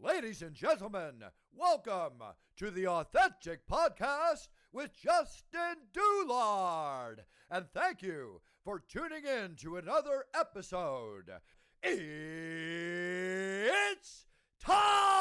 Ladies and gentlemen, welcome to the Authentic Podcast with Justin Doulard. And thank you for tuning in to another episode. It's time!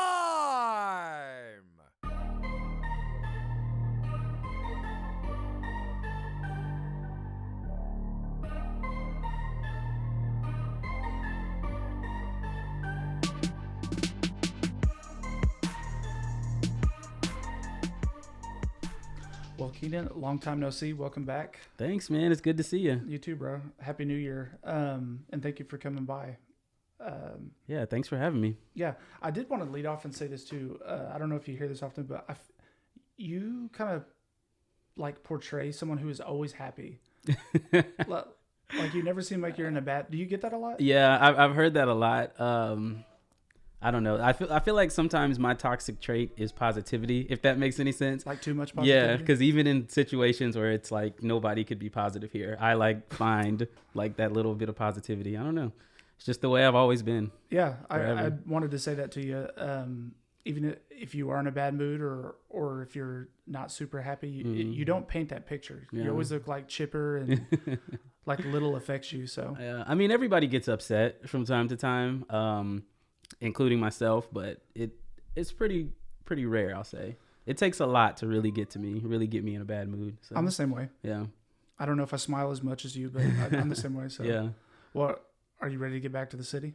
Well, Keenan, long time no see. Welcome back. Thanks, man. It's good to see you. You too, bro. Happy New Year. And thank you for coming by. Yeah, thanks for having me. Yeah, I did want to lead off and say this too. I don't know if you hear this often, but you kind of like portray someone who is always happy. Like you never seem like you're in a bad. Do you get that a lot? Yeah, I've heard that a lot. I don't know. I feel like sometimes my toxic trait is positivity, if that makes any sense. Like too much positivity? Yeah, because even in situations where it's like nobody could be positive here, I like find like that little bit of positivity. I don't know. It's just the way I've always been. Yeah, I wanted to say that to you. Even if you are in a bad mood or if you're not super happy, you don't paint that picture. Yeah. You always look like chipper and like little affects you. So yeah, I mean, everybody gets upset from time to time. Including myself, but it's pretty rare, I'll say. It takes a lot to really get to me, really get me in a bad mood. So, I'm the same way. Yeah. I don't know if I smile as much as you, but I'm the same way. So yeah. Well, are you ready to get back to the city?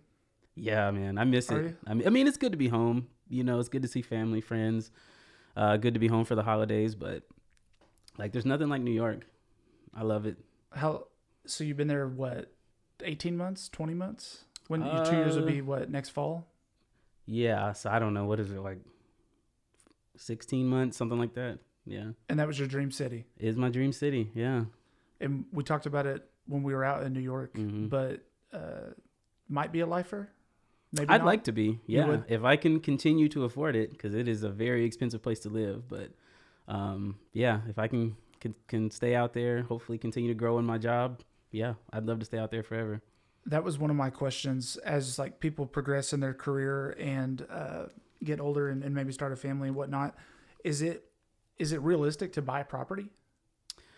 Yeah, man, I miss it. I mean, it's good to be home. You know, it's good to see family, friends. Good to be home for the holidays, but like, there's nothing like New York. I love it. So you've been there, what, 18 months, 20 months? When 2 years would be what, next fall? Yeah, so I don't know. What is it, like 16 months, something like that? Yeah. And that was your dream city? It is my dream city, yeah. And we talked about it when we were out in New York, but might be a lifer? Maybe I'd not? like to be, yeah. If I can continue to afford it, because it is a very expensive place to live. But yeah, if I can stay out there, hopefully continue to grow in my job, yeah, I'd love to stay out there forever. That was one of my questions as like people progress in their career and get older and maybe start a family and whatnot. Is it realistic to buy property?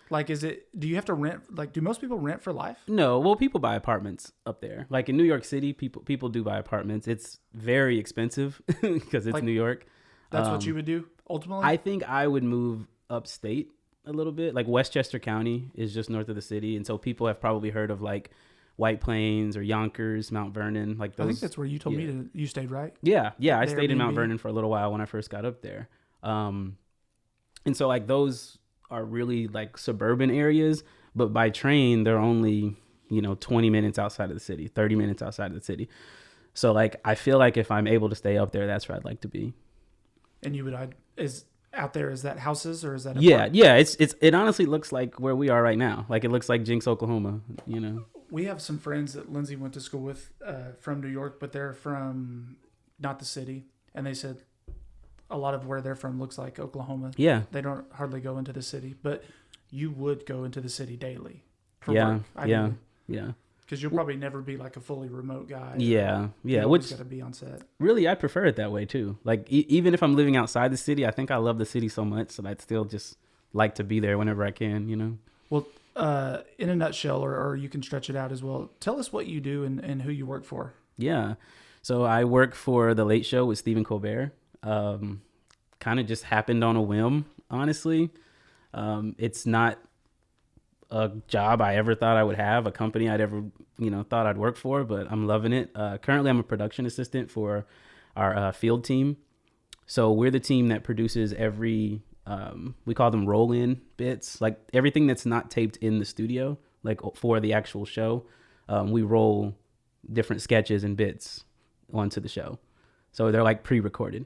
Like, do you have to rent? Like, do most people rent for life? No. Well, people buy apartments up there. Like in New York City, people do buy apartments. It's very expensive because it's like, New York. That's what you would do ultimately? I think I would move upstate a little bit. Like Westchester County is just north of the city. And so people have probably heard of like White Plains or Yonkers, Mount Vernon, like those. I think that's where you told me you stayed, right? Yeah. I stayed in Mount Vernon for a little while when I first got up there. And so like those are really like suburban areas, but by train, they're only, 20 minutes outside of the city, 30 minutes outside of the city. So like, I feel like if I'm able to stay up there, that's where I'd like to be. And is that houses or is that? Yeah. It honestly looks like where we are right now. Like it looks like Jinx, Oklahoma, We have some friends that Lindsay went to school with from New York, but they're from not the city. And they said a lot of where they're from looks like Oklahoma. Yeah. They don't hardly go into the city, but you would go into the city daily for work. Yeah. Because you'll probably never be like a fully remote guy. Yeah. You always got to be on set. Really, I prefer it that way too. Like even if I'm living outside the city, I think I love the city so much that I'd still just like to be there whenever I can, Well, in a nutshell, or you can stretch it out as well. Tell us what you do and who you work for. Yeah. So I work for The Late Show with Stephen Colbert. Kind of just happened on a whim, honestly. It's not a job I ever thought I would have, a company I'd ever, thought I'd work for, but I'm loving it. Currently, I'm a production assistant for our field team. So we're the team that produces every we call them roll-in bits, like everything that's not taped in the studio, like for the actual show. We roll different sketches and bits onto the show. So they're like pre-recorded.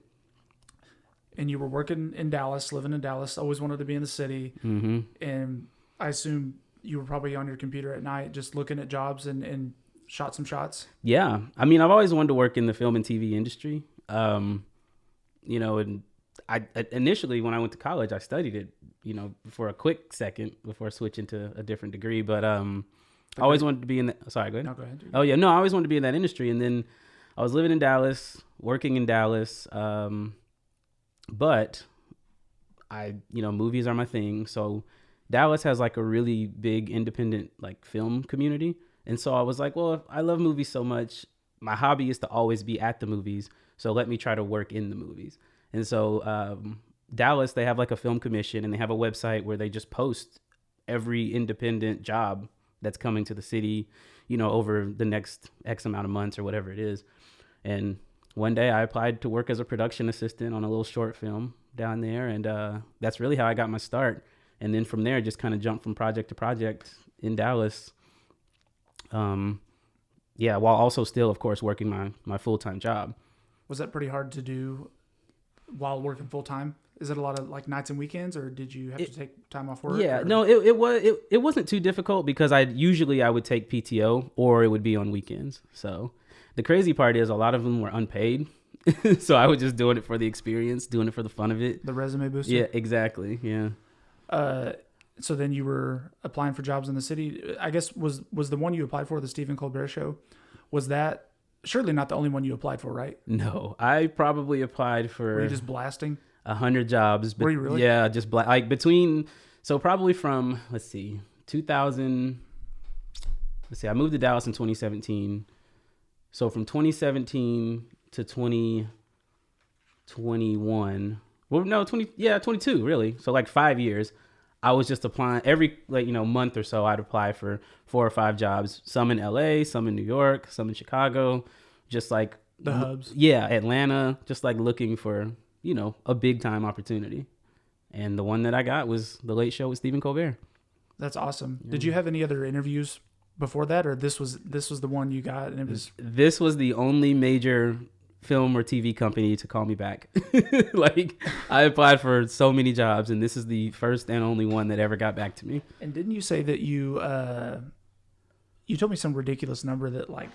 And you were working in Dallas, living in Dallas, always wanted to be in the city. Mm-hmm. And I assume you were probably on your computer at night just looking at jobs and shot some shots. Yeah. I mean, I've always wanted to work in the film and TV industry. And I initially, when I went to college, I studied it, for a quick second before switching to a different degree. But I always wanted to be in that. Sorry, go ahead. No, go ahead. Oh, yeah. No, I always wanted to be in that industry. And then I was living in Dallas, working in Dallas, but movies are my thing. So Dallas has like a really big independent like film community. And so I was like, well, I love movies so much. My hobby is to always be at the movies. So let me try to work in the movies. And so Dallas, they have like a film commission, and they have a website where they just post every independent job that's coming to the city, over the next X amount of months or whatever it is. And one day I applied to work as a production assistant on a little short film down there. And that's really how I got my start. And then from there, just kind of jumped from project to project in Dallas. While also still, of course, working my full-time job. Was that pretty hard to do while working full-time? Is it a lot of like nights and weekends, or did you have to take time off work? Yeah, or? no, it wasn't too difficult because I would take PTO, or it would be on weekends. So the crazy part is a lot of them were unpaid. So I was just doing it for the experience, doing it for the fun of it. The resume booster? Yeah, exactly. Yeah. So then you were applying for jobs in the city. I guess was the one you applied for, the Stephen Colbert show, was that surely not the only one you applied for, right? No, I probably applied for. Were you just blasting 100 jobs? Were you really? Yeah, just probably from 2000. Let's see, I moved to Dallas in 2017. So from 2017 to 2021. Well, no, 22 really. So like 5 years. I was just applying every month or so. I'd apply for 4 or 5 jobs, some in LA, some in New York, some in Chicago, just like the hubs. Yeah, Atlanta, just like looking for, a big time opportunity. And the one that I got was The Late Show with Stephen Colbert. That's awesome. Yeah. Did you have any other interviews before that, or this was the one you got and it was This was the only major film or TV company to call me back. Like, I applied for so many jobs, and this is the first and only one that ever got back to me. And didn't you say that you told me some ridiculous number that like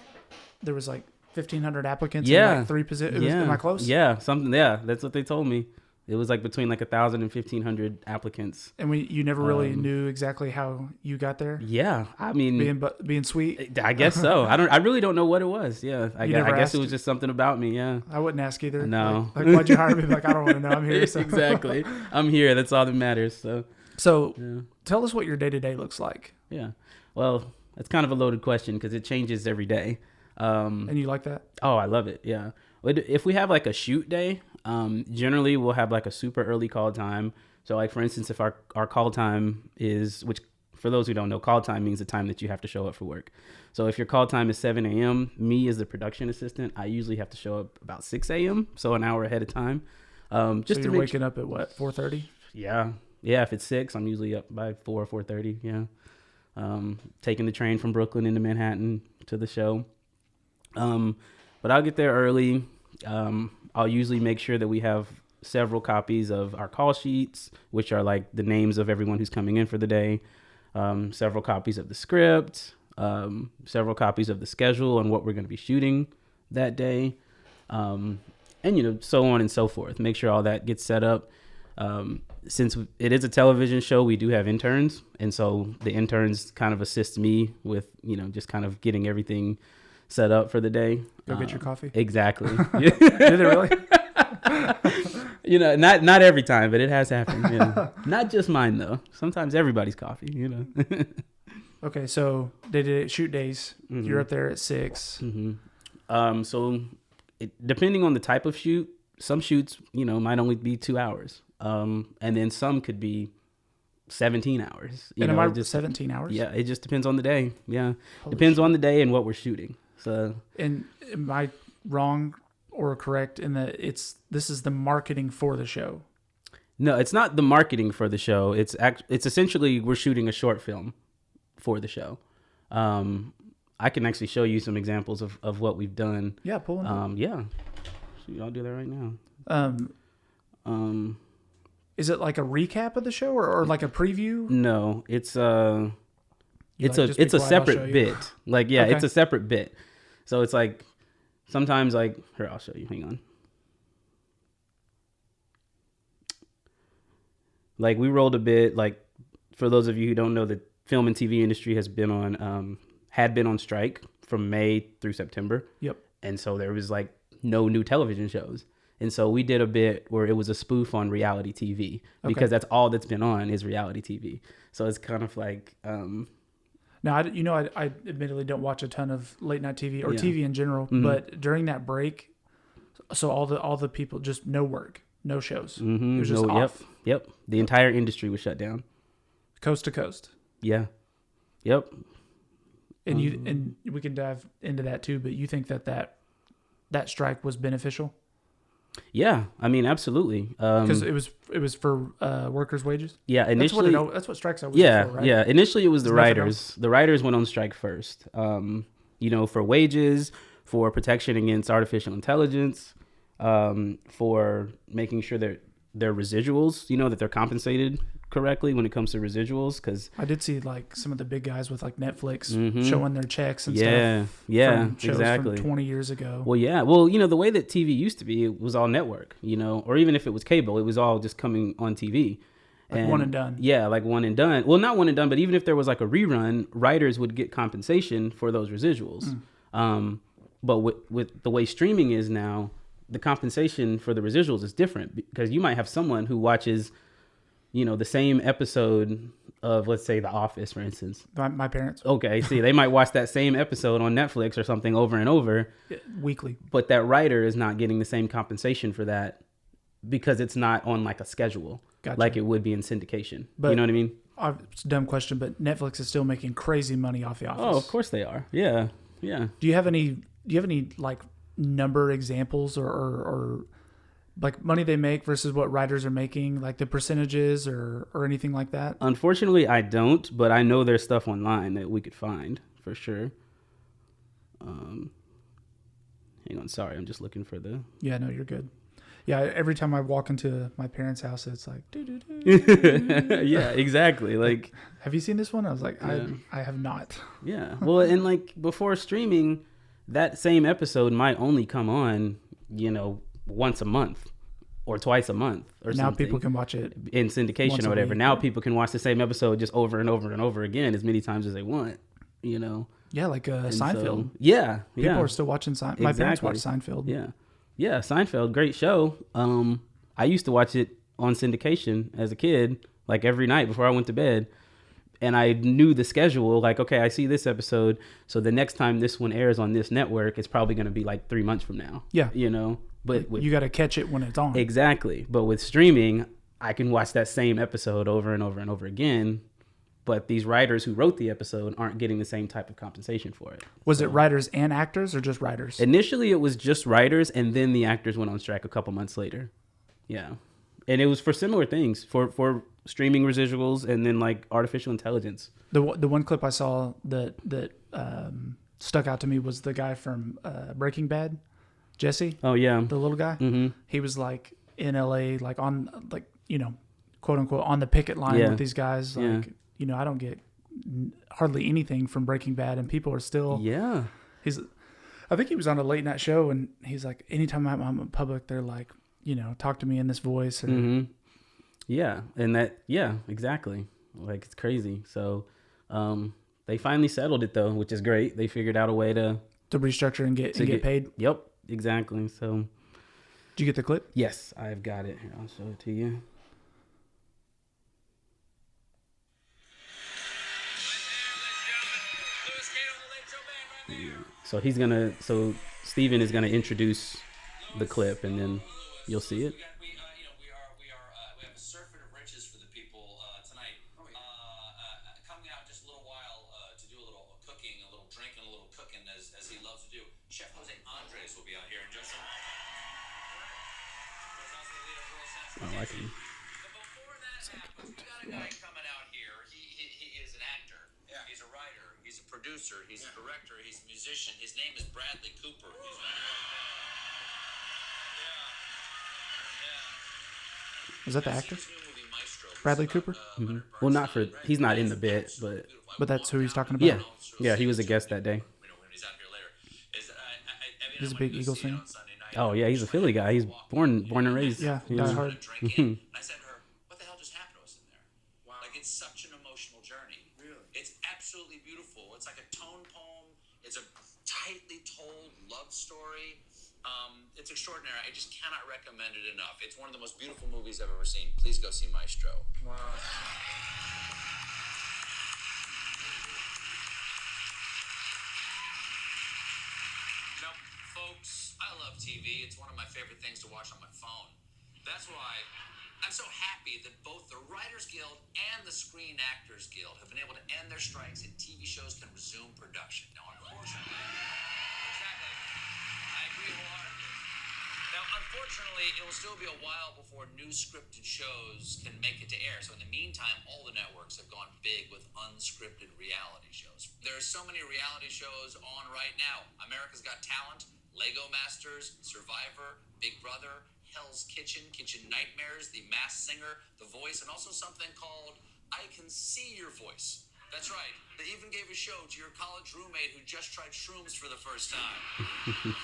there was like 1,500 applicants in like 3 positions? Yeah. Am I close? Yeah, that's what they told me. It was like between like 1,000 and 1,500 applicants. And you never really knew exactly how you got there? Yeah, I mean, being sweet. I guess so. I really don't know what it was. Yeah, I guess it was just something about me. Yeah, I wouldn't ask either. No, like why'd you hire me? Like, I don't want to know. I'm here. So. Exactly. I'm here. That's all that matters. So yeah. Tell us what your day-to-day looks like. Yeah. Well, that's kind of a loaded question because it changes every day. And you like that? Oh, I love it. Yeah. If we have like a shoot day, generally we'll have like a super early call time. So like, for instance, if our call time is, which for those who don't know, call time means the time that you have to show up for work. So if your call time is 7 a.m., me as the production assistant, I usually have to show up about 6 a.m. So an hour ahead of time. Just so you're waking up at what, 4:30? Yeah. Yeah. If it's 6, I'm usually up by 4:30. Yeah. Taking the train from Brooklyn into Manhattan to the show. But I'll get there early. I'll usually make sure that we have several copies of our call sheets, which are like the names of everyone who's coming in for the day, several copies of the script, several copies of the schedule and what we're going to be shooting that day, and, so on and so forth. Make sure all that gets set up. Since it is a television show, we do have interns. And so the interns kind of assist me with, just kind of getting everything set up for the day. Go get your coffee. Exactly. Did it really? Not every time, but it has happened. Not just mine though. Sometimes everybody's coffee. Okay, so day shoot days. Mm-hmm. You're up there at 6. Mm-hmm. So depending on the type of shoot, some shoots might only be 2 hours, and then some could be 17 hours. Am I just 17 hours? Yeah, it just depends on the day. Yeah, Holy depends shit. on the day and what we're shooting. So, and am I wrong or correct in that this is the marketing for the show? No, it's not the marketing for the show. It's essentially we're shooting a short film for the show. I can actually show you some examples of what we've done. Yeah, pull it up. Yeah, I'll do that right now. Is it like a recap of the show or like a preview? No, it's a separate bit. Like, yeah, Okay. It's a separate bit. So it's like sometimes like here, I'll show you. Hang on. Like we rolled a bit. Like for those of you who don't know, the film and TV industry had been on strike from May through September. Yep. And so there was like no new television shows. And so we did a bit where it was a spoof on reality TV because that's all that's been on is reality TV. So it's kind of like, Now, I admittedly don't watch a ton of late night TV or TV in general, but during that break, so all the people, just no work, no shows. It was just off. Yep. The entire industry was shut down. Coast to coast. Yeah. Yep. And and we can dive into that too, but you think that strike was beneficial? Yeah, I mean, absolutely. Because it was for workers' wages. Yeah, initially that's what strikes are. Yeah, for, right? yeah. Initially, it was the writers. The writers went on strike first. For wages, for protection against artificial intelligence, for making sure that their residuals, that they're compensated correctly when it comes to residuals. Because I did see like some of the big guys with like Netflix showing their checks and stuff. From shows exactly. From 20 years ago. Well, yeah. Well, the way that TV used to be, it was all network. Or even if it was cable, it was all just coming on TV. Like one and done. Yeah, like one and done. Well, not one and done, but even if there was like a rerun, writers would get compensation for those residuals. But with the way streaming is now, the compensation for the residuals is different because you might have someone who watches, the same episode of, let's say, The Office, for instance. My parents. Okay, see, they might watch that same episode on Netflix or something over and over. Weekly. But that writer is not getting the same compensation for that because it's not on like a schedule. Gotcha. Like it would be in syndication. But, you know what I mean? It's a dumb question, but Netflix is still making crazy money off The Office. Oh, of course they are. Yeah, yeah. Do you have any like number examples or like money they make versus what writers are making, like the percentages or anything like that? Unfortunately, I don't, but I know there's stuff online that we could find for sure. Hang on, sorry, I'm just looking for the... Yeah, no, you're good. Yeah, every time I walk into my parents' house, it's like... Yeah, exactly. Like, have you seen this one? I was like, yeah. I have not. Yeah, well, and like before streaming, that same episode might only come on, once a month or twice a month or now something. People can watch it in syndication or whatever. Week. Now people can watch the same episode just over and over and over again as many times as they want, Yeah, like Seinfeld. So, people are still watching Seinfeld. My parents watch Seinfeld. Yeah, Seinfeld, great show. I used to watch it on syndication as a kid, like every night before I went to bed. And I knew the schedule, like, okay, I see this episode, so the next time this one airs on this network, it's probably going to be like 3 months from now. Yeah. But you got to catch it when it's on. Exactly. But with streaming, I can watch that same episode over and over and over again. But these writers who wrote the episode aren't getting the same type of compensation for it. Was it writers and actors or just writers? Initially, it was just writers, and then the actors went on strike a couple months later. Yeah. And it was for similar things, for streaming residuals and then like artificial intelligence. The one clip I saw that stuck out to me was the guy from Breaking Bad, Jesse. Oh, yeah. The little guy. Mm-hmm. He was like in LA, like on like, quote unquote, on the picket line with these guys. Like, I don't get hardly anything from Breaking Bad, and people are still. Yeah. I think he was on a late night show, and he's like, anytime I'm in public, they're like, talk to me in this voice. Or, Yeah. And exactly. Like, it's crazy. So, they finally settled it though, which is great. They figured out a way to restructure and get paid. Yep. Exactly. So. Did you get the clip? Yes, I've got it. Here, I'll show it to you. So Stephen is gonna introduce the clip, and then you'll see it. We have a surfeit of riches for the people tonight. Coming out just a little while to do a little cooking, a little drinking, a little cooking as he loves to do. Chef Jose Andres will be out here in just a moment. Oh, I can. Before that happens, we got a guy coming out here. He is an actor. Yeah. He's a writer. He's a producer. He's a director. He's a musician. His name is Bradley Cooper. He's Is that the actor? Bradley Cooper? Well, he's not in the bit, but that's who he's talking about? Yeah, he was a guest that day. He's a big Eagles fan? Oh, yeah, he's a Philly guy. He's born and raised. Yeah, die hard. And I said to her, what the hell just happened to us in there? Wow. Like, it's such an emotional journey. Really? It's absolutely beautiful. It's like a tone poem. It's a tightly told love story. It's extraordinary. I just cannot recommend it enough. It's one of the most beautiful movies I've ever seen. Please go see Maestro. Wow. Now, folks, I love TV. It's one of my favorite things to watch on my phone. That's why I'm so happy that both the Writers Guild and the Screen Actors Guild have been able to end their strikes and TV shows can resume production. Now, unfortunately, exactly, I agree wholeheartedly. Now, unfortunately, it will still be a while before new scripted shows can make it to air. So in the meantime, all the networks have gone big with unscripted reality shows. There are so many reality shows on right now. America's Got Talent, Lego Masters, Survivor, Big Brother, Hell's Kitchen, Kitchen Nightmares, The Masked Singer, The Voice, and also something called I Can See Your Voice. That's right. They even gave a show to your college roommate who just tried shrooms for the first time.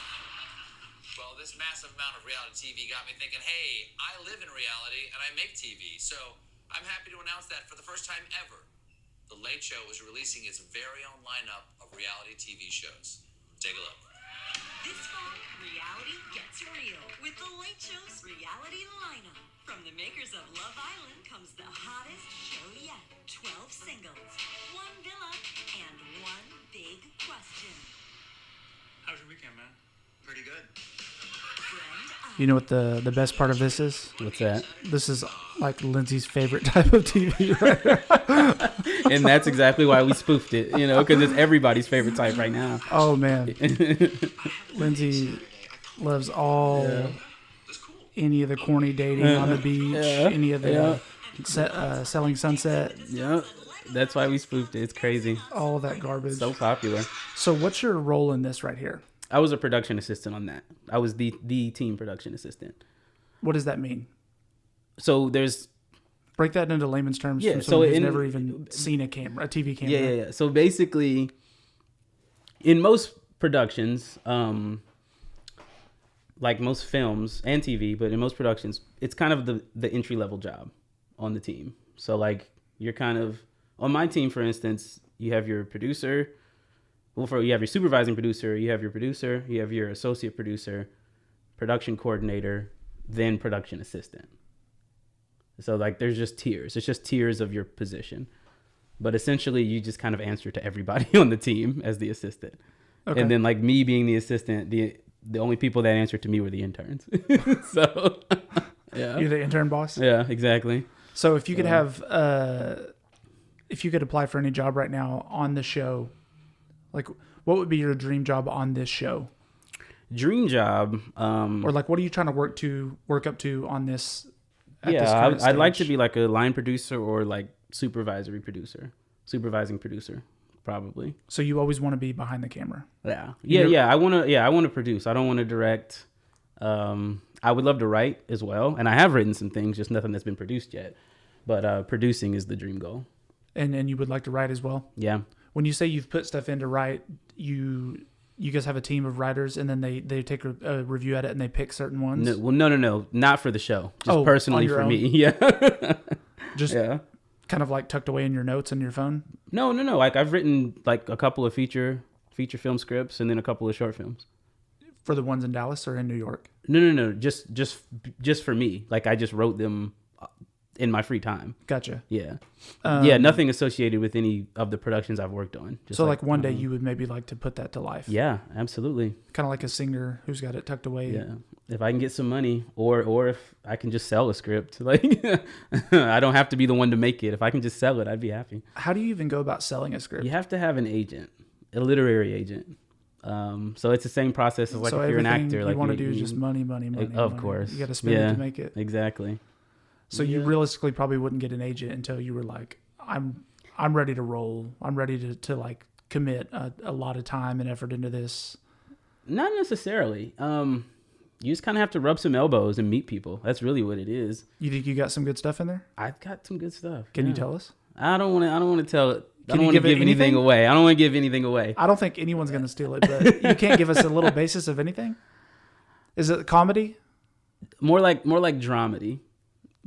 Well, this massive amount of reality TV got me thinking, hey, I live in reality and I make TV. So I'm happy to announce that for the first time ever, The Late Show is releasing its very own lineup of reality TV shows. Take a look. This fall, reality gets real with The Late Show's reality lineup. From the makers of Love Island comes the hottest show yet. 12 singles, 1 villa, and 1 big question. How's your weekend, man? Pretty good. You know what the best part of this is? What's that? This is like Lindsay's favorite type of TV right now. And that's exactly why we spoofed it, because it's everybody's favorite type right now. Oh, man. Lindsay loves all any of the corny dating on the beach, any of the Selling Sunset. Yeah, that's why we spoofed it. It's crazy. All that garbage. So popular. So what's your role in this right here? I was a production assistant on that. I was the team production assistant. What does that mean? So there's... Break that into layman's terms for someone who's never even seen a TV camera. Yeah. So basically, in most productions, like most films and TV, but in most productions, it's kind of the entry-level job on the team. So like you're kind of... On my team, for instance, you have your producer... you have your supervising producer, you have your producer, you have your associate producer, production coordinator, then production assistant. So like there's just tiers. It's just tiers of your position. But essentially you just kind of answer to everybody on the team as the assistant. Okay. And then like me being the assistant, the only people that answered to me were the interns. So yeah. You're the intern boss? Yeah, exactly. So if you could if you could apply for any job right now on the show, like, what would be your dream job on this show? Dream job, or like, what are you trying to work up to on this? I'd like to be like a line producer or like supervising producer, probably. So you always want to be behind the camera. Yeah. I want to produce. I don't want to direct. I would love to write as well, and I have written some things, just nothing that's been produced yet. But producing is the dream goal. And you would like to write as well? Yeah. When you say you've put stuff in to write, you guys have a team of writers, and then they take a review at it and they pick certain ones? No, not for the show. Just personally for me. Yeah. Just kind of like tucked away in your notes on your phone? No. Like I've written like a couple of feature film scripts and then a couple of short films. For the ones in Dallas or in New York? No. Just for me. Like I just wrote them in my free time. Gotcha. Yeah. Nothing associated with any of the productions I've worked on. Just so like one day you would maybe like to put that to life. Yeah, absolutely. Kind of like a singer who's got it tucked away. Yeah. If I can get some money or if I can just sell a script, like I don't have to be the one to make it. If I can just sell it, I'd be happy. How do you even go about selling a script? You have to have an agent, a literary agent. So it's the same process as like if you're an actor. Like you want to do is just money. Of course. You got to spend it to make it. Exactly. So you realistically probably wouldn't get an agent until you were like, I'm ready to roll. I'm ready to like commit a lot of time and effort into this. Not necessarily. You just kind of have to rub some elbows and meet people. That's really what it is. You think you got some good stuff in there? I've got some good stuff. Can you tell us? I don't want to tell it. I don't want to give anything away. I don't want to give anything away. I don't think anyone's going to steal it, but you can't give us a little basis of anything? Is it comedy? More like dramedy.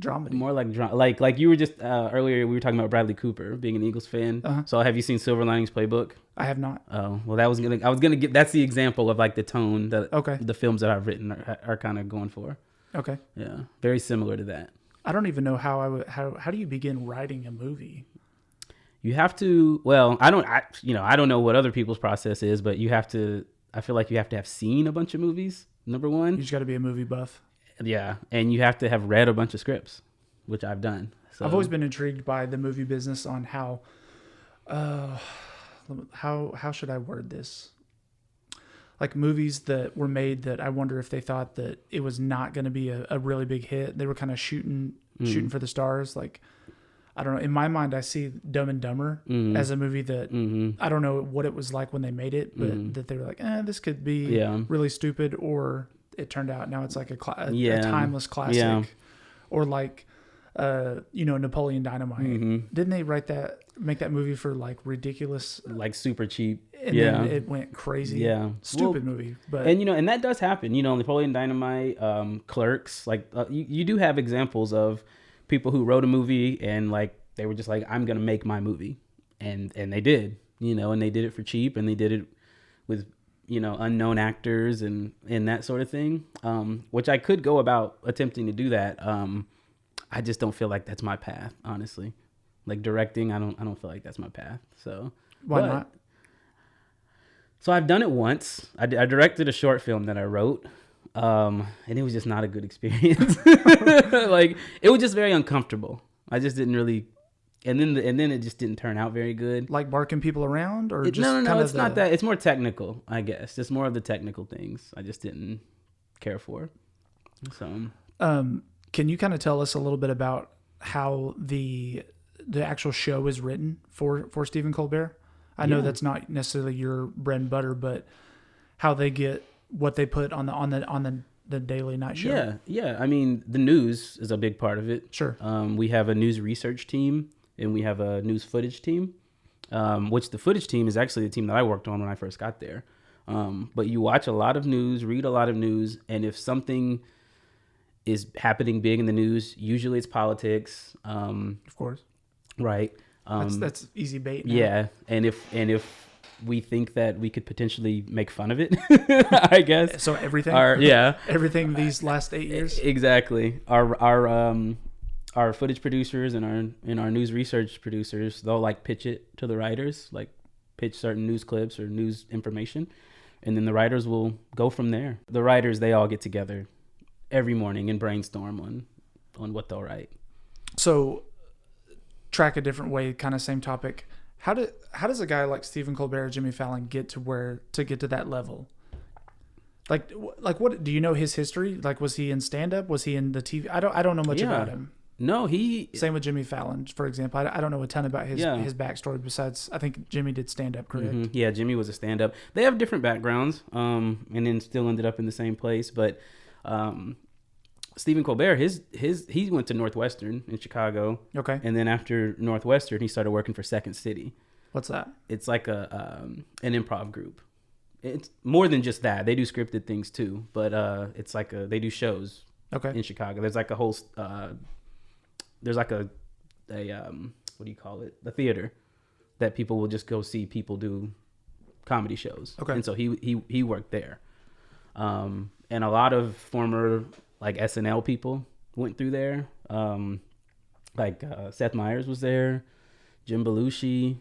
dramedy. More like you were just earlier. We were talking about Bradley Cooper being an Eagles fan. So have you seen Silver Linings Playbook? I have not. Oh well, I was gonna get. That's the example of like the tone that the films that I've written are kind of going for. Okay. Yeah, very similar to that. I don't even know how do you begin writing a movie? You have to. Well, I don't know what other people's process is, but you have to. I feel like you have to have seen a bunch of movies. Number one, You just got to be a movie buff. yeah, and you have to have read a bunch of scripts, which I've done. So I've always been intrigued by the movie business on how should I word this? Like movies that were made that I wonder if they thought that it was not going to be a really big hit. They were kind of shooting for the stars. Like, I don't know. In my mind, I see Dumb and Dumber as a movie that I don't know what it was like when they made it, but that they were like, this could be really stupid, or it turned out now it's like a timeless classic. Yeah. Or like, Napoleon Dynamite. Didn't they make that movie for like ridiculous, like super cheap? And then it went crazy. Yeah. Stupid movie. But and that does happen. Napoleon Dynamite, Clerks, like you do have examples of people who wrote a movie and like they were just like, I'm gonna make my movie, and they did, and they did it for cheap, and they did it with unknown actors and that sort of thing, which I could go about attempting to do that. I just don't feel like that's my path, honestly. Like directing, I don't feel like that's my path. So why not? So I've done it once. I directed a short film that I wrote. And it was just not a good experience. Like it was just very uncomfortable. I just didn't really, and then it just didn't turn out very good. Like barking people around, or no, it's not that. It's more technical, I guess. It's more of the technical things I just didn't care for. So, can you kind of tell us a little bit about how the actual show is written for Stephen Colbert? I know that's not necessarily your bread and butter, but how they get what they put on the daily night show. Yeah. I mean, the news is a big part of it. Sure. We have a news research team and we have a news footage team, which the footage team is actually the team that I worked on when I first got there. But you watch a lot of news, read a lot of news, and if something is happening big in the news, usually it's politics. Of course. Right. That's easy bait now. Yeah. And if we think that we could potentially make fun of it, I guess. So everything? Everything these last 8 years? Exactly. Our footage producers and our news research producers, they'll like pitch it to the writers, like pitch certain news clips or news information. And then the writers will go from there. The writers, they all get together every morning and brainstorm on what they'll write. So track a different way, kind of same topic. How does a guy like Stephen Colbert or Jimmy Fallon get to that level? Like what do you know his history? Like, was he in stand up? Was he in the TV? I don't know much about him. No, same with Jimmy Fallon, for example. I don't know a ton about his backstory besides I think Jimmy did stand up, correct? Mm-hmm. Yeah, Jimmy was a stand up. They have different backgrounds, and then still ended up in the same place. But Stephen Colbert, he went to Northwestern in Chicago. Okay. And then after Northwestern, he started working for Second City. What's that? It's like an improv group. It's more than just that. They do scripted things too, but it's like they do shows. Okay. In Chicago, there's like a whole there's like a what do you call it? A theater that people will just go see people do comedy shows. Okay. And so he worked there. And a lot of former like SNL people went through there. Seth Meyers was there, John Belushi,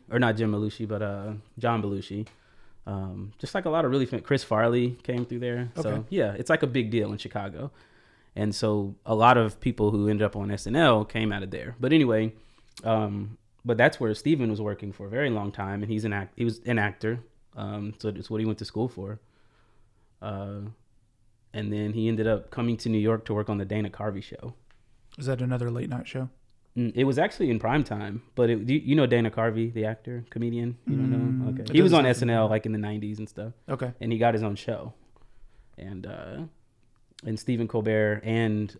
just like a lot of really Chris Farley came through there. Okay. So yeah, it's like a big deal in Chicago. And so a lot of people who ended up on SNL came out of there. But anyway, but that's where Stephen was working for a very long time, and he was an actor. So it's what he went to school for. And then he ended up coming to New York to work on the Dana Carvey show. Is that another late night show? It was actually in prime time, but you know Dana Carvey, the actor, comedian? You don't know? Okay. He was on SNL like in the 90s and stuff. Okay. And he got his own show. And Stephen Colbert and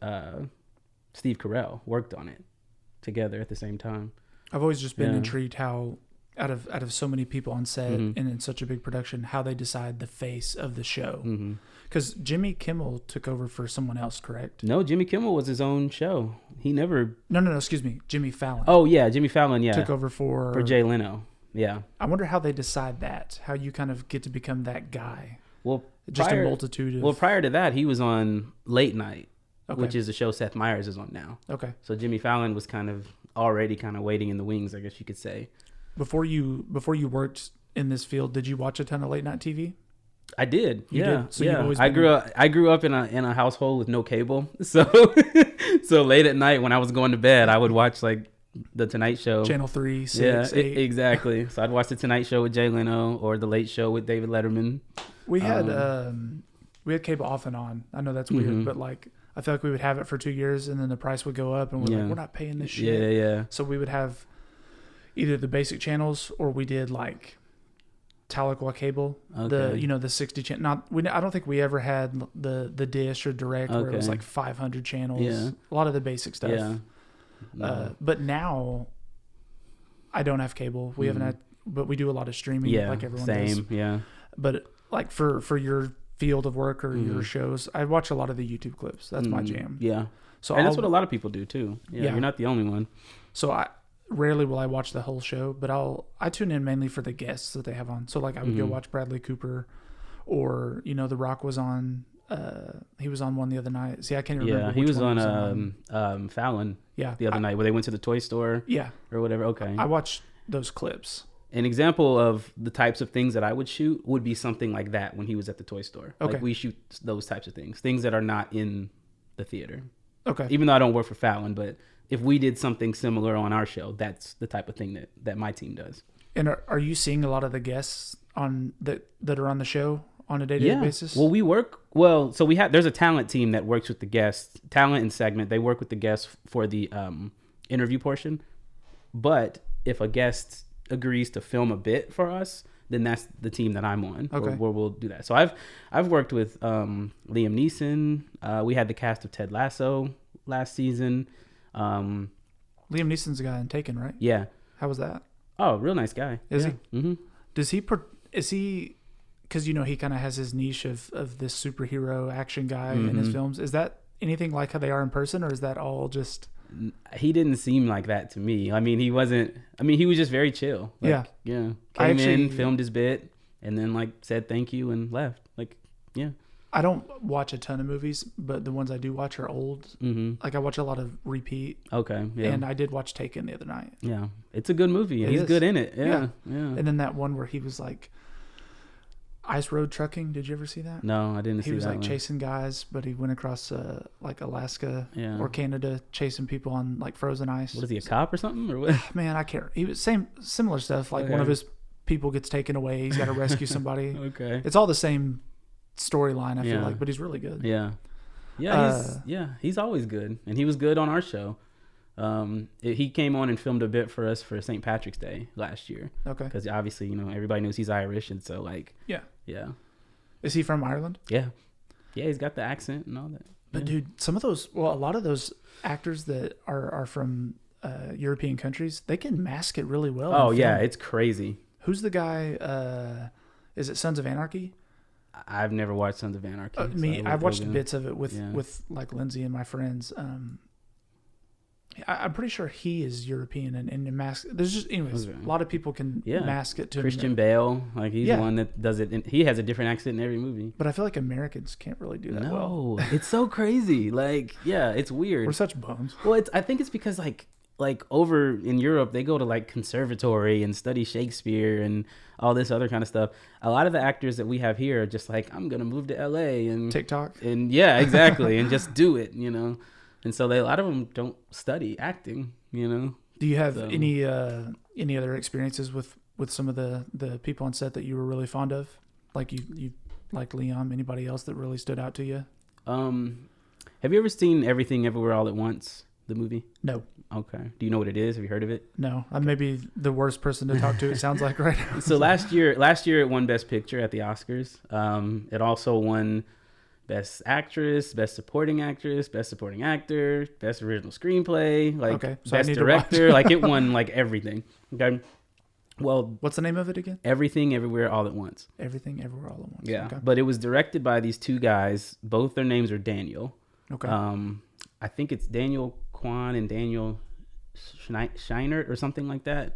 Steve Carell worked on it together at the same time. I've always just been intrigued how out of so many people on set and in such a big production, how they decide the face of the show. Because Jimmy Kimmel took over for someone else, correct? No, Jimmy Kimmel was his own show. He never. No. Excuse me, Jimmy Fallon. Oh yeah, Jimmy Fallon. Yeah, took over for Jay Leno. Yeah. I wonder how they decide that. How you kind of get to become that guy. Well, Just a multitude of. Well, prior to that, he was on Late Night, Okay. which is the show Seth Meyers is on now. Okay. So Jimmy Fallon was already waiting in the wings, I guess you could say. Before you worked in this field, did you watch a ton of late night TV? I did. You yeah. did? So yeah. you've always I been- grew up in a household with no cable. So so late at night when I was going to bed, I would watch like the Tonight Show. Channel 3, 6, 8. Exactly. So I'd watch the Tonight Show with Jay Leno or the Late Show with David Letterman. We had cable off and on. I know that's weird, but like I feel like we would have it for 2 years and then the price would go up and we're like, we're not paying this shit. Yeah. So we would have either the basic channels or we did like Tahlequah cable, Okay. the 60 channel. I don't think we ever had the dish or direct where it was Okay. like 500 channels. Yeah. A lot of the basic stuff. Yeah. No. But now I don't have cable. We haven't had, but we do a lot of streaming like everyone does. Same. Yeah. But like for your field of work or your shows, I watch a lot of the YouTube clips. That's my jam. Yeah. So And that's what a lot of people do too. Yeah. You're not the only one. So I rarely will I watch the whole show, but I tune in mainly for the guests that they have on. So like I would go watch Bradley Cooper, or The Rock was on. He was on one the other night. See, I can't remember. Yeah, which he was one on Fallon. Yeah, the other night where they went to the toy store. Yeah, or whatever. Okay, I watched those clips. An example of the types of things that I would shoot would be something like that when he was at the toy store. Okay, like we shoot those types of things that are not in the theater. Okay, even though I don't work for Fallon, but if we did something similar on our show, that's the type of thing that my team does. And are you seeing a lot of the guests on that are on the show on a day-to-day basis? Well, so there's a talent team that works with the guests, talent and segment. They work with the guests for the interview portion. But if a guest agrees to film a bit for us, then that's the team that I'm on. Okay. Where we'll do that. So I've worked with Liam Neeson. We had the cast of Ted Lasso last season. Liam Neeson's the guy in Taken, right? Yeah. How was that? Oh, real nice guy. Is he? Mm-hmm. Is he? Because he kind of has his niche of this superhero action guy in his films. Is that anything like how they are in person, or is that all just? He didn't seem like that to me. I mean, he wasn't. I mean, he was just very chill. Yeah. Came in, filmed his bit, and then said thank you and left. I don't watch a ton of movies, but the ones I do watch are old. Mm-hmm. I watch a lot of repeat. Okay. Yeah. And I did watch Taken the other night. Yeah, it's a good movie. He's good in it. Yeah. And then that one where he was ice road trucking. Did you ever see that? No, I didn't see that. He was one. chasing guys, but he went across Alaska or Canada chasing people on frozen ice. What is he, a cop or something, or what? Man, I can't. He was similar stuff. One of his people gets taken away. He's got to rescue somebody. Okay. It's all the same storyline, I feel like, but he's really good. Yeah. He's always good, and he was good on our show. He came on and filmed a bit for us for St. Patrick's Day last year. Okay. Because obviously, everybody knows he's Irish, and so yeah. Is Is he from Ireland? Yeah. Yeah, he's got the accent and all that. But dude, a lot of those actors that are from European countries, they can mask it really well. Oh yeah, it's crazy. Who's the guy? Is it Sons of Anarchy? I've never watched Sons of Anarchy. I've watched bits of it with Lindsay and my friends. I'm pretty sure he is European and mask. There's just anyways, a lot of people can mask it to Christian Bale. He's the one that does it. And he has a different accent in every movie. But I feel like Americans can't really do that well. No, it's so crazy. It's weird. We're such bums. Well, I think it's because over in Europe, they go to conservatory and study Shakespeare and all this other kind of stuff. A lot of the actors that we have here are just I'm going to move to LA and TikTok. And yeah, exactly. And just do it, And so a lot of them don't study acting, Do you have any other experiences with some of the people on set that you were really fond of? You like Liam, anybody else that really stood out to you? Have you ever seen Everything Everywhere All at Once, the movie? No. Okay. Do you know what it is? Have you heard of it? No. I'm maybe the worst person to talk to, it sounds like, right now. So last year it won Best Picture at the Oscars. It also won Best Actress, Best Supporting Actress, Best Supporting Actor, Best Original Screenplay, Best Director. It won everything. Okay. Well, what's the name of it again? Everything Everywhere All at Once. Everything Everywhere All at Once. Yeah. Okay. But it was directed by these two guys. Both their names are Daniel. Okay. I think it's Daniel Kwan and Daniel Scheinert or something like that.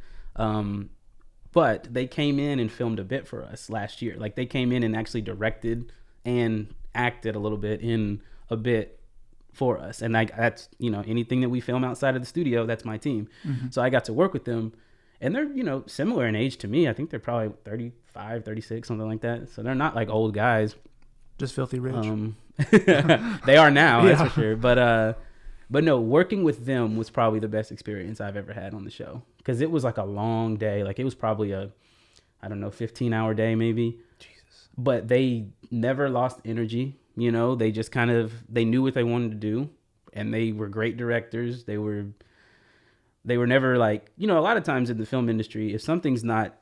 But they came in and filmed a bit for us last year. Like they came in and actually directed and acted a little bit in a bit for us. And that's, anything that we film outside of the studio, that's my team. Mm-hmm. So I got to work with them, and they're, similar in age to me. I think they're probably 35, 36, something like that. So they're not like old guys. Just filthy rich. They are now, that's for sure. But no, working with them was probably the best experience I've ever had on the show, because it was like a long day. Like it was probably a, 15-hour day maybe. Jesus. But they never lost energy. They just they knew what they wanted to do, and they were great directors. They were never like, a lot of times in the film industry, if something's not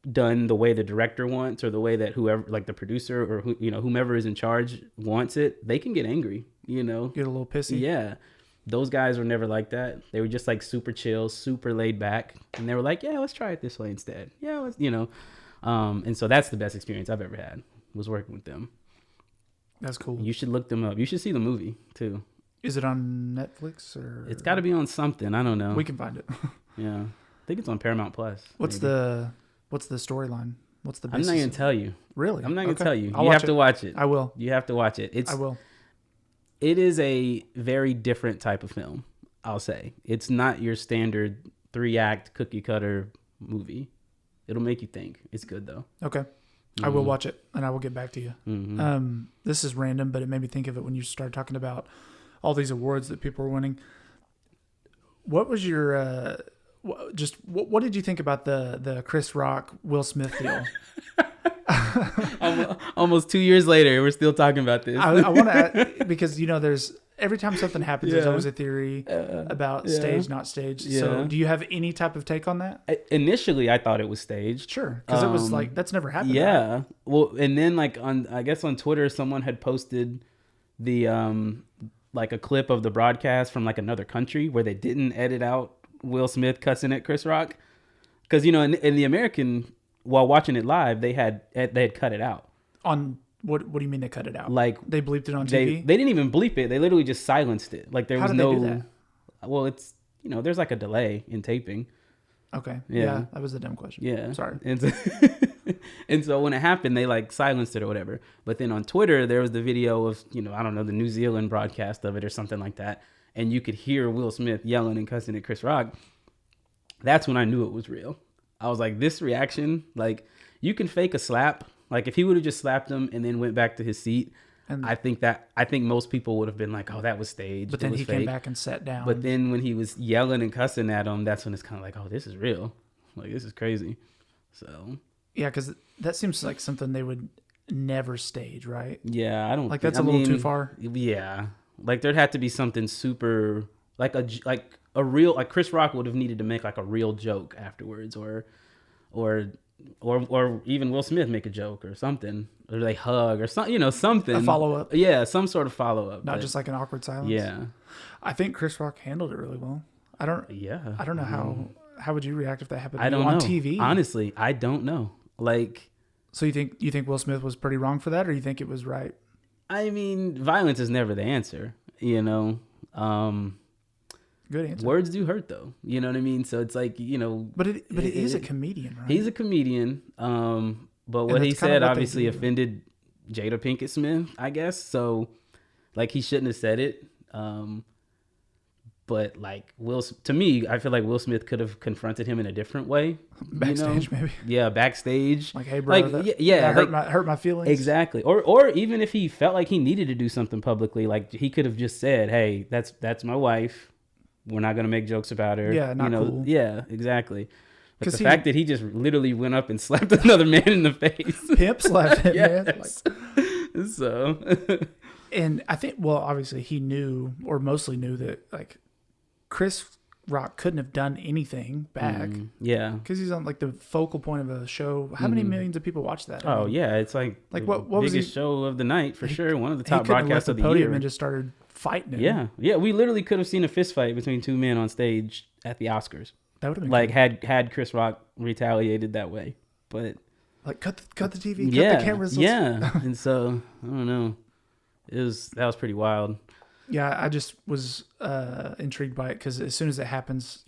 done the way the director wants, or the way that whoever, like the producer or whomever is in charge wants it, they can get angry, get a little pissy. Yeah. Those guys were never like that. They were just like super chill, super laid back, and they were like, yeah, let's try it this way instead. Yeah, let's, and so that's the best experience I've ever had, was working with them. That's cool. You should look them up. You should see the movie too. Is it on Netflix or? It's got to be on something. I don't know. We can find it. Yeah, I think it's on Paramount Plus. What's the storyline? What's the basis? I'm not gonna tell you. Really? I'm not gonna tell you. I'll You have to watch it. I will. You have to watch it. I will. It is a very different type of film, I'll say. It's not your standard 3-act cookie cutter movie. It'll make you think. It's good though. Okay. Mm-hmm. I will watch it, and I will get back to you. Mm-hmm. This is random, but it made me think of it when you started talking about all these awards that people were winning. What was your what did you think about the Chris Rock Will Smith deal? Almost 2 years later, we're still talking about this. I want to, because there's every time something happens, there's always a theory about stage, not staged. Yeah. So, do you have any type of take on that? Initially, I thought it was staged. Sure, because it was like that's never happened. Yeah. Right? Well, and then I guess on Twitter, someone had posted the like a clip of the broadcast from like another country where they didn't edit out Will Smith cussing at Chris Rock, because in the American, while watching it live, they had cut it out. On what do you mean they cut it out? Like they bleeped it on TV? They didn't even bleep it. They literally just silenced it. Like there How was did no. They do that? Well, it's there's like a delay in taping. Okay. Yeah, that was a dumb question. Yeah, sorry. And so when it happened, they like silenced it or whatever. But then on Twitter, there was the video of I don't know, the New Zealand broadcast of it or something like that, and you could hear Will Smith yelling and cussing at Chris Rock. That's when I knew it was real. I was like, this reaction, like you can fake a slap. Like if he would have just slapped him and then went back to his seat, and I think most people would have been like, oh, that was staged. But then he came back and sat down. But then when he was yelling and cussing at him, that's when it's kind of like, oh, this is real. Like this is crazy. So yeah, because that seems like something they would never stage, right? Yeah, I don't like that's a little too far. Yeah, like there'd have to be something super like a real, like Chris Rock would have needed to make like a real joke afterwards, or even Will Smith make a joke or something, or they hug or something, something. A follow up. Yeah, some sort of follow up. Not just like an awkward silence. Yeah. I think Chris Rock handled it really well. I don't know how would you react if that happened on TV? Honestly, I don't know. Like, so you think Will Smith was pretty wrong for that, or you think it was right? I mean, violence is never the answer, Good answer. Words do hurt, though. You know what I mean? So it's like, But it is a comedian, right? He's a comedian. But what he said obviously offended Jada Pinkett Smith, I guess. So, like, he shouldn't have said it. But like to me, I feel like Will Smith could have confronted him in a different way. Backstage, maybe. Yeah, backstage. Like, hey, bro, that hurt my feelings. Exactly. Or even if he felt like he needed to do something publicly, like he could have just said, "Hey, that's my wife. We're not gonna make jokes about her." Yeah, not cool. Yeah, exactly. But the fact that he just literally went up and slapped another man in the face. Pimp slapped him, yes. Man. So. And I think, well, obviously he knew, or mostly knew, that like Chris Rock couldn't have done anything back. Yeah. Because he's on like the focal point of a show. How many millions of people watch that? Oh, yeah. It's like what biggest was show of the night for sure. One of the top broadcasts broadcasts of the podium year. And just started fighting him. Yeah. Yeah. We literally could have seen a fist fight between two men on stage at the Oscars. That would have been like cool. had Chris Rock retaliated that way. But like cut the TV, cut the cameras. Yeah. And so I don't know. That was pretty wild. Yeah, I just was intrigued by it because as soon as it happens,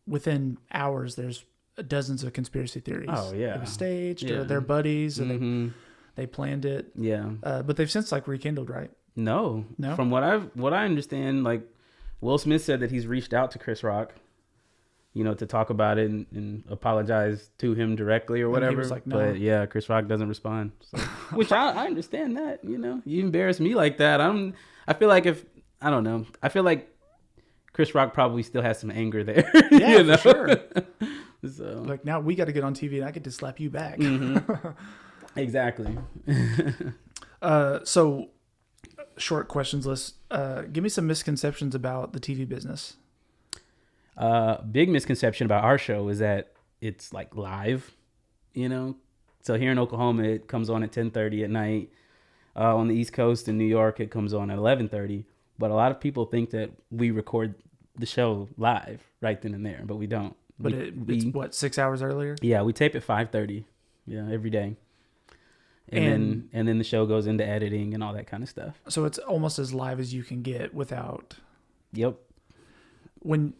within hours, there's dozens of conspiracy theories. Oh, yeah. It was staged, or Yeah. they're buddies, or Mm-hmm. they planned it. Yeah. But they've since rekindled, right? No. No? From what I understand, like Will Smith said that he's reached out to Chris Rock, to talk about it and apologize to him directly or And he whatever. was like, no. But yeah, Chris Rock doesn't respond. So. Which I understand that, you embarrass me like that. I feel like I don't know. I feel like Chris Rock probably still has some anger there. Yeah, for sure. So. Like, now we got to get on TV and I get to slap you back. Mm-hmm. Exactly. So, short questions list. Give me some misconceptions about the TV business. Big misconception about our show is that it's like live, So here in Oklahoma, it comes on at 10:30 at night. On the East Coast in New York, it comes on at 11:30. But a lot of people think that we record the show live right then and there, but we don't. But it's what, 6 hours earlier? Yeah, we tape at 5:30. Yeah, every day. And then the show goes into editing and all that kind of stuff. So it's almost as live as you can get without. Yep. When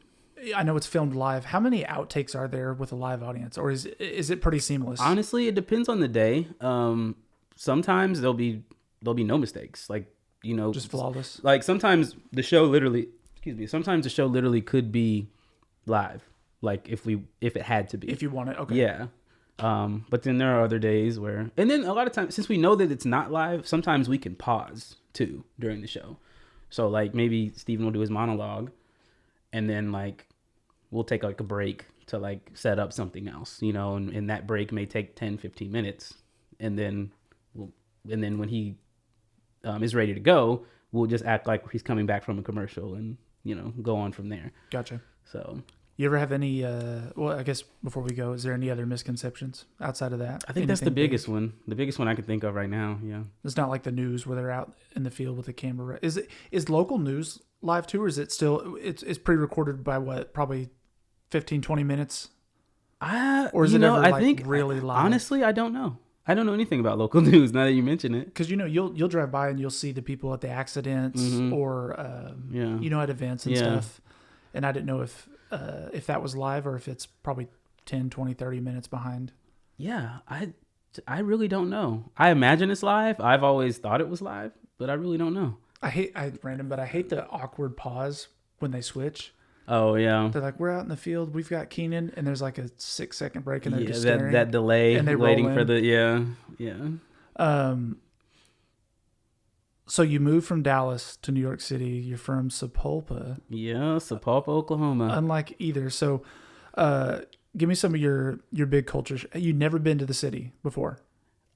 I know it's filmed live, how many outtakes are there with a live audience, or is it pretty seamless? Honestly, it depends on the day. Sometimes there'll be no mistakes, like just flawless. Like sometimes the show literally could be live, like if it had to be, If you want it, okay. Yeah. But then there are other days where, and then a lot of times, since we know that it's not live, sometimes we can pause too during the show. So like maybe Stephen will do his monologue, and then like we'll take like a break to like set up something else, and that break may take 10-15 minutes, and then when he is ready to go, we'll just act like he's coming back from a commercial and go on from there. Gotcha. So you ever have any well, I guess before we go, is there any other misconceptions outside of that? I think that's the Anything biggest one. The biggest one I can think of right now. Yeah. It's not like the news where they're out in the field with a camera. Is local news live too, or is it still it's pre-recorded by what, probably 15-20 minutes? Or is it ever I think really live? Honestly, I don't know. I don't know anything about local news now that you mention it. Because you'll drive by and you'll see the people at the accidents or at events and stuff. And I didn't know if that was live or if it's probably 10, 20, 30 minutes behind. Yeah, I really don't know. I imagine it's live. I've always thought it was live, but I really don't know. I hate the awkward pause when they switch. Oh yeah. They're like, we're out in the field, we've got Keenan, and there's like a 6-second break, and they're just that staring. that delay, and they waiting roll for in. yeah. So you moved from Dallas to New York City. You're from Sapulpa. Yeah, Sapulpa, Oklahoma. Unlike either. So, give me some of your big culture. You'd never been to the city before.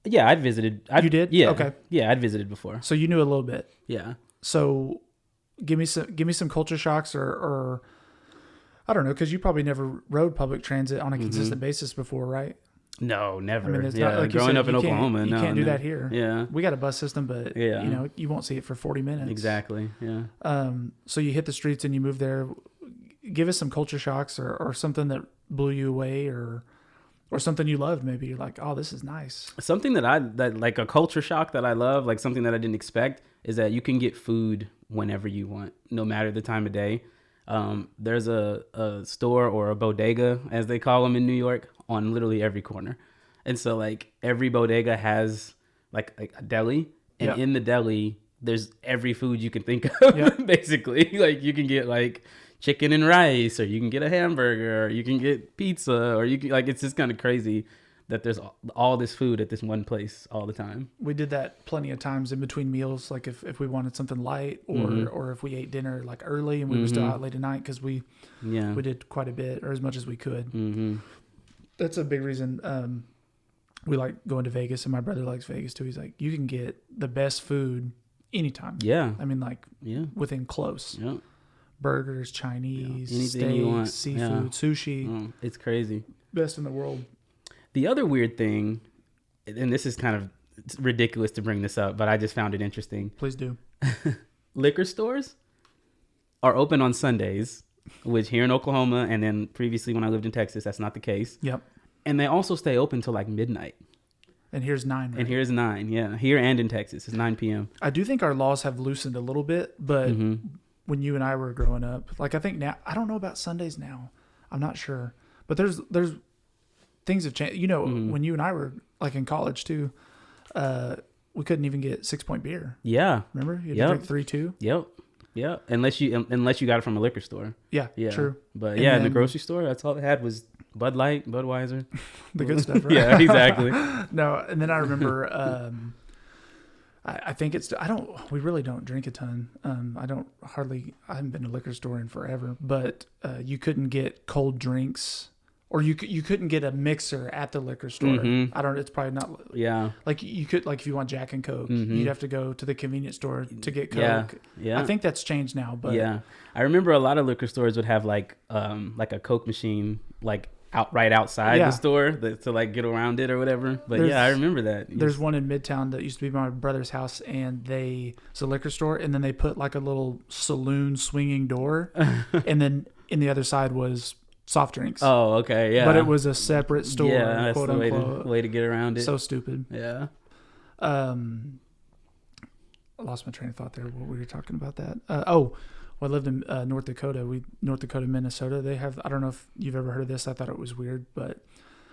Yeah, I'd visited. You did? Yeah. Okay. Yeah, I'd visited before. So you knew a little bit. Yeah. So, give me some culture shocks or I don't know, because you probably never rode public transit on a consistent basis before, right? No, never. I mean, it's yeah, not like you growing said, up in Oklahoma, you can't do that here. Yeah, we got a bus system, but Yeah. you won't see it for 40 minutes. exactly. Yeah. So you hit the streets and you move there. Give us some culture shocks or something that blew you away or something you loved. Maybe you're like, oh, this is nice. Something that like a culture shock that I love, like something that I didn't expect, is that you can get food whenever you want, no matter the time of day. There's a store or a bodega, as they call them in New York, on literally every corner. And so like every bodega has like a deli, and in the deli, there's every food you can think of, basically. Like you can get like chicken and rice, or you can get a hamburger, or you can get pizza, or you can, like, it's just kind of crazy that there's all this food at this one place all the time. We did that plenty of times in between meals, like if we wanted something light or if we ate dinner like early and we were still out late at night, because we did quite a bit, or as much as we could. That's a big reason we like going to Vegas, and my brother likes Vegas too. He's like, you can get the best food anytime. Yeah. I mean, like within close. Yeah. Burgers, Chinese, Anything you want. steaks, seafood, sushi. It's crazy. Best in the world. The other weird thing, and this is kind of ridiculous to bring this up, but I just found it interesting. Please do. Liquor stores are open on Sundays, which here in Oklahoma, and then previously when I lived in Texas, that's not the case. Yep. And they also stay open till like midnight. And here's 9. Right? And here's 9. Yeah, here and in Texas, it's 9 p.m. I do think our laws have loosened a little bit, but Mm-hmm. when you and I were growing up, like I think now, I don't know about Sundays now. I'm not sure, but there's things have changed. You know, Mm-hmm. when you and I were like in college too, we couldn't even get 6-point beer. Yeah. Remember, you had Yep. to drink 3-2. Yep. Yep. Unless you got it from a liquor store. Yeah, Yeah. true. But And yeah, in the then- grocery store, that's all they had was Bud Light, Budweiser. The good stuff, right? Yeah, exactly. No, and then I remember, I think we really don't drink a ton. I haven't been to a liquor store in forever, but you couldn't get cold drinks, or you couldn't get a mixer at the liquor store. Mhm. It's probably not, Yeah. like you could, like if you want Jack and Coke, Mhm. you'd have to go to the convenience store to get Coke. Yeah. Yeah. I think that's changed now, but Yeah. I remember a lot of liquor stores would have like a Coke machine like right outside Yeah. the store to like get around it or whatever. But There's- yeah, I remember that. There's one in Midtown that used to be my brother's house, and it's a liquor store, and then they put like a little saloon swinging door, and then in the other side was soft drinks. Oh, okay, yeah. But it was a separate store, Yeah, that's quote the unquote. way to get around it. So stupid. yeah. I lost my train of thought there. What were you talking about that? I lived in North Dakota. North Dakota, Minnesota. They have, I don't know if you've ever heard of this. I thought it was weird, but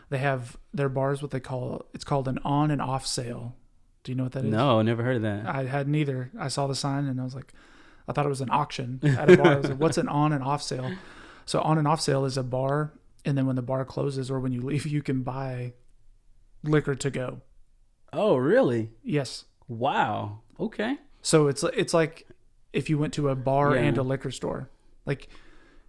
they have their bars, it's called an on and off sale. Do you know what that is? No, never heard of that. I hadn't either. I saw the sign and I was like, I thought it was an auction at a bar. I was like, what's an on and off sale? So on and off sale is a bar, and then when the bar closes or when you leave, you can buy liquor to go. Oh, really? Yes. Wow. Okay. So it's like if you went to a bar Yeah. and a liquor store, like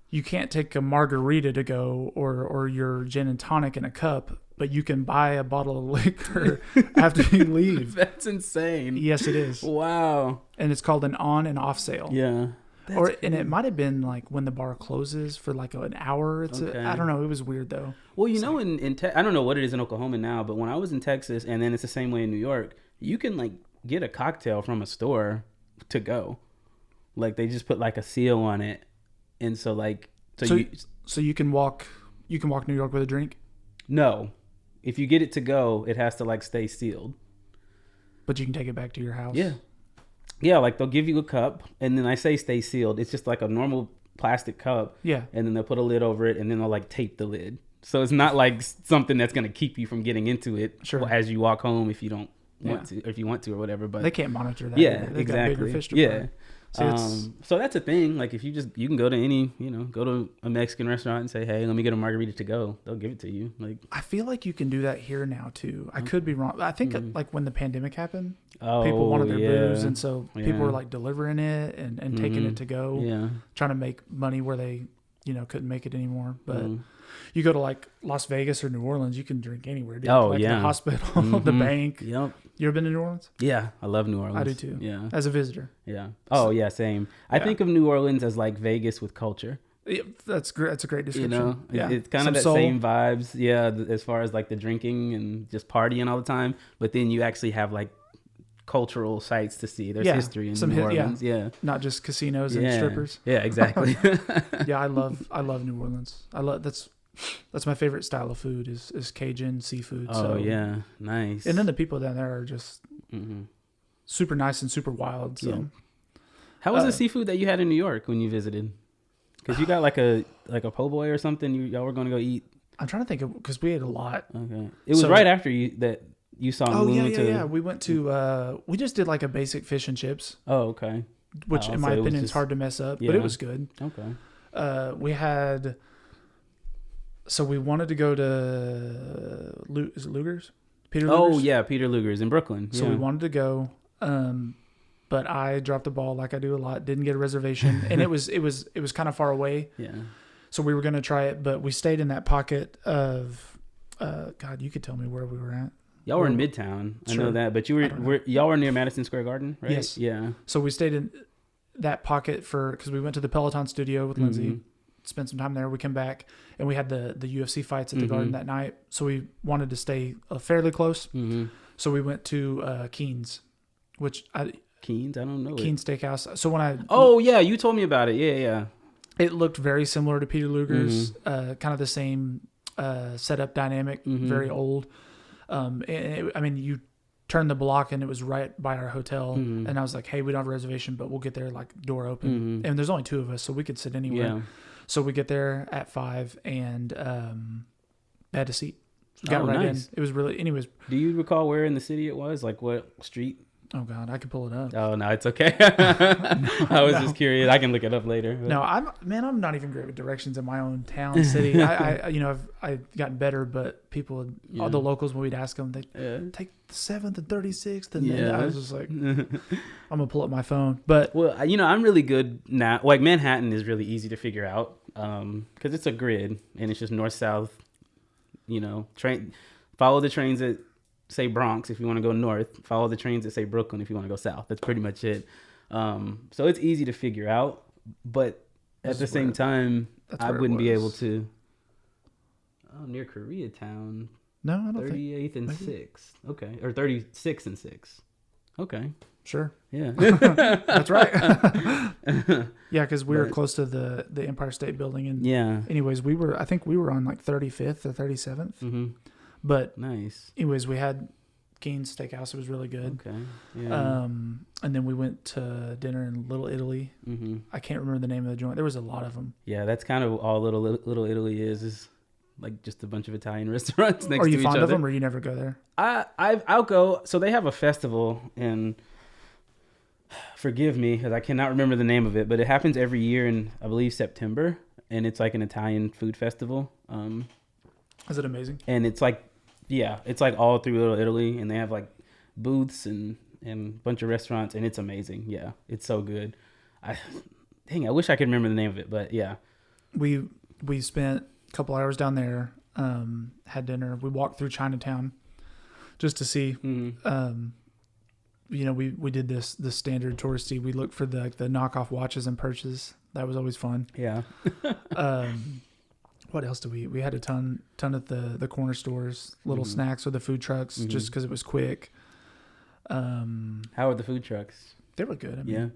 you can't take a margarita to go or your gin and tonic in a cup, but you can buy a bottle of liquor after you leave. That's insane. Yes, it is. Wow. And it's called an on and off sale. Yeah. And it might have been like when the bar closes for like an hour. Okay. I don't know. It was weird though. Well, you know, I don't know what it is in Oklahoma now, but when I was in Texas, and then it's the same way in New York, you can like get a cocktail from a store to go. Like they just put like a seal on it, and so you can walk New York with a drink, no, if you get it to go, it has to like stay sealed. but you can take it back to your house. Yeah, like they'll give you a cup, and then I say stay sealed. It's just like a normal plastic cup. Yeah. And then they'll put a lid over it, and then they'll like tape the lid. So it's not like something that's gonna keep you from getting into it as you walk home if you don't want to, or if you want to or whatever. But They can't monitor that. yeah, either. They've exactly. got bigger fish to Yeah. fry. So that's a thing. Like if you can go to any, go to a Mexican restaurant and say, hey, let me get a margarita to go. They'll give it to you. Like I feel like you can do that here now too. I could be wrong. I think like when the pandemic happened, oh, people wanted their yeah. booze, and so people were like delivering it and taking it to go, Yeah. trying to make money where they, couldn't make it anymore. But Mm. you go to like Las Vegas or New Orleans, you can drink anywhere. Dude. Oh, like yeah. the hospital, the Mhm. bank. Yep. You ever been to New Orleans? Yeah, I love New Orleans. I do too. Yeah. As a visitor. Yeah. Oh, yeah, same. I Yeah. think of New Orleans as like Vegas with culture. Yeah, that's great. That's a great description. Yeah. It's kind Some of that soul. same vibes. Yeah, as far as like the drinking and just partying all the time. But then you actually have like cultural sites to see. There's Yeah, history in some New hit- yeah. Orleans. Yeah. Not just casinos and Yeah. strippers. Yeah, exactly. Yeah, I love New Orleans. That's my favorite style of food is Cajun seafood. Oh, so. yeah. Nice. And then the people down there are just hmm super nice and super wild. So Yeah. How was the seafood that you had in New York when you visited? Because you got like a po' boy or something. Y'all were going to go eat. I'm trying to think of, because we ate a lot. Okay. It was So- right after you saw. Oh when we yeah, went yeah, to, yeah. We went to we just did like a basic fish and chips, Oh, okay. which Oh, in so my it was opinion is just- hard to mess up, but yeah. it was good. Okay. We had. So we wanted to go to is it Luger's? Peter Luger's? Oh yeah, Peter Luger's in Brooklyn. So yeah. we wanted to go, but I dropped the ball like I do a lot. Didn't get a reservation, and it was kind of far away. Yeah. So we were going to try it, but we stayed in that pocket of, God, you could tell me where we were at. Y'all were in Midtown. I Sure. know that, but I don't know. y'all were near Madison Square Garden, right? Yes. Yeah. So we stayed in that pocket because we went to the Peloton studio with Lindsay, Mhm. spent some time there. We came back and we had the UFC fights at the Mhm. Garden that night. So we wanted to stay fairly close. Mm-hmm. So we went to Keen's, Keen's, I don't know. Keen's Steakhouse. So when Oh yeah, you told me about it. Yeah, yeah. it looked very similar to Peter Luger's, Mm-hmm. kind of the same setup dynamic, Mhm. very old. I mean, you turned the block and it was right by our hotel. And I was like, hey, we don't have a reservation, but we'll get there like door open. And there's only 2 of us, so we could sit anywhere. Yeah. So we get there at 5 and had a seat. We got right nice. in. It was really, anyways. Do you recall where in the city it was? Like what street? Oh God, I could pull it up. Oh no, it's okay. I was just curious. I can look it up later. But. No, I'm not even great with directions in my own town, city. I've gotten better, but people, all the locals, when we'd ask them, they take the 7th and 36th, and then I was just like, I'm gonna pull up my phone. But well, I'm really good now. Like Manhattan is really easy to figure out because it's a grid and it's just north south. Train, follow the trains that say Bronx if you want to go north, follow the trains that say Brooklyn if you want to go south. That's pretty much it. So it's easy to figure out, but at the same time, I wouldn't be able to. Oh, near Koreatown. No, I don't 38th and 6th. Okay. Or 36th and 6th. Okay. Sure. Yeah. That's right. Yeah, because we were close to the Empire State Building. And anyways, I think we were on like 35th or 37th. Mm-hmm. But nice. Anyways, we had Keen's Steakhouse. It was really good. Okay. Yeah. And then we went to dinner in Little Italy. Mm-hmm. I can't remember the name of the joint. There was a lot of them. Yeah, that's kind of all Little Italy is like just a bunch of Italian restaurants next to each other. Are you fond of them, or you never go there? I'll go. So they have a festival, and forgive me because I cannot remember the name of it, but it happens every year in, I believe, September, and it's like an Italian food festival. Is it amazing? And it's like, it's like all through Little Italy, and they have like booths and a bunch of restaurants, and it's amazing. Yeah, it's so good. I wish I could remember the name of it, but yeah. We spent a couple hours down there, had dinner. We walked through Chinatown just to see. Mm-hmm. We did this standard touristy. We looked for the knockoff watches and purses. That was always fun. Yeah. What else did we had a ton at the corner stores, little snacks with the food trucks, just because it was quick. How are the food trucks? They were good. I mean,